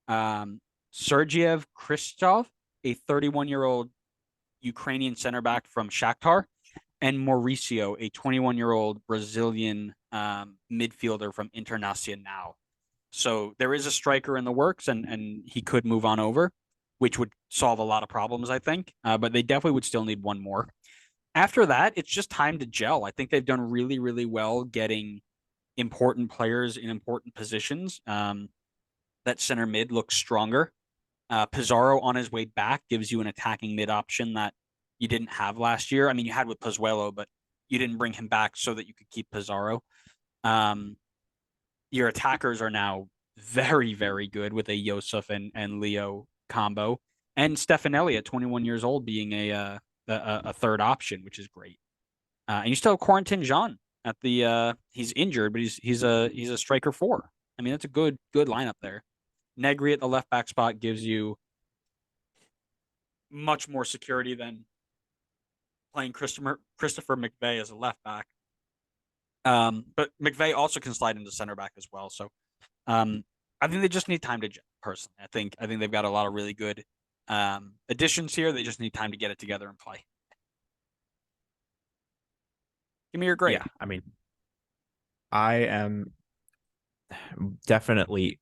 Sergeyev Kristov, a 31-year-old Ukrainian center back from Shakhtar, and Mauricio, a 21-year-old Brazilian midfielder from Internacional. So there is a striker in the works, and he could move on over, which would solve a lot of problems, I think. But they definitely would still need one more. After that, it's just time to gel. I think they've done really, really well getting important players in important positions. That center mid looks stronger. Pizarro on his way back gives you an attacking mid option that you didn't have last year. I mean, you had with Pozuelo, but you didn't bring him back so that you could keep Pizarro. Your attackers are now very, very good with a Josef and Leo combo, and Stefanelli at 21 years old being a third option, which is great. And you still have Corentin Jean at the he's injured, but he's a striker 4. I mean, that's a good lineup there. Negri at the left back spot gives you much more security than playing Christopher McVeigh as a left back. But McVay also can slide into center back as well. So I think they just need time to gel, personally. I think they've got a lot of really good additions here. They just need time to get it together and play. Give me your grade. Yeah, I mean, I am definitely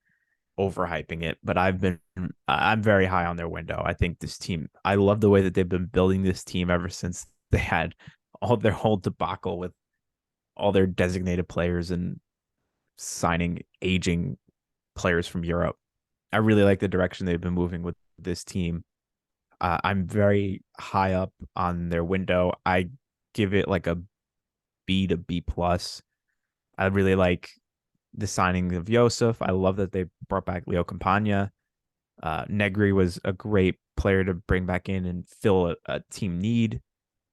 overhyping it, but I'm very high on their window. I think this team, I love the way that they've been building this team ever since they had all their whole debacle with all their designated players and signing aging players from Europe. I really like the direction they've been moving with this team. I'm very high up on their window. I give it like a B to B plus. I really like the signing of Yosef. I love that they brought back Leo Campagna. Negri was a great player to bring back in and fill a team need.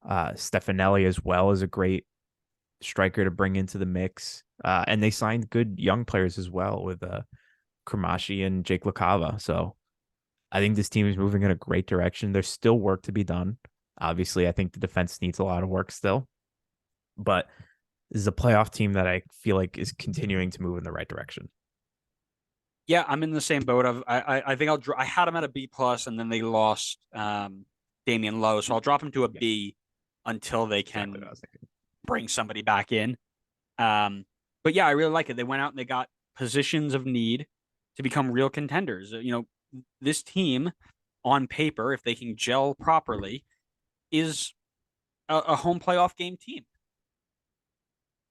Stefanelli as well is a great striker to bring into the mix. And they signed good young players as well with Kramashi and Jake LaCava. So I think this team is moving in a great direction. There's still work to be done. Obviously, I think the defense needs a lot of work still. But this is a playoff team that I feel like is continuing to move in the right direction. Yeah, I'm in the same boat. I think I had them at a B plus, and then they lost Damian Lowe, so I'll drop them to a B until they can bring somebody back in. But yeah, I really like it. They went out and they got positions of need to become real contenders. You know, this team on paper, if they can gel properly, is a home playoff game team.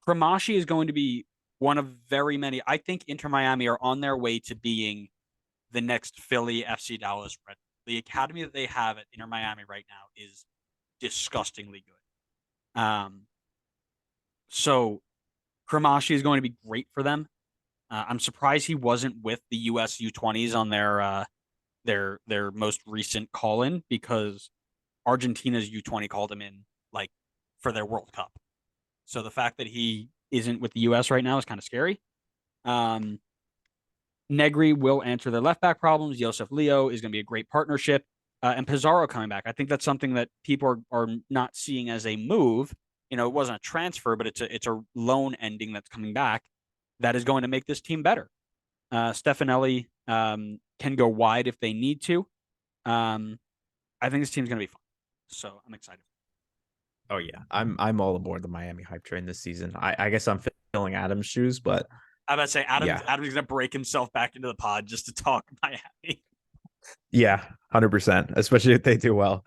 Kramashi is going to be one of very many. I think Inter Miami are on their way to being the next Philly, FC Dallas, Red. The academy that they have at Inter Miami right now is disgustingly good. So Kramashi is going to be great for them. I'm surprised he wasn't with the US U20s on their most recent call in, because Argentina's U20 called him in like for their World Cup. So the fact that he isn't with the US right now is kind of scary. Negri will answer their left back problems. Josef Leo is going to be a great partnership. And Pizarro coming back. I think that's something that people are not seeing as a move. You know, it wasn't a transfer, but it's a loan ending that's coming back that is going to make this team better. Stefanelli can go wide if they need to. I think this team's going to be fun. So I'm excited. Oh yeah, I'm all aboard the Miami hype train this season. I guess I'm filling Adam's shoes, but I'm about to say Adam's yeah. going to break himself back into the pod just to talk Miami. Yeah, 100%. Especially if they do well.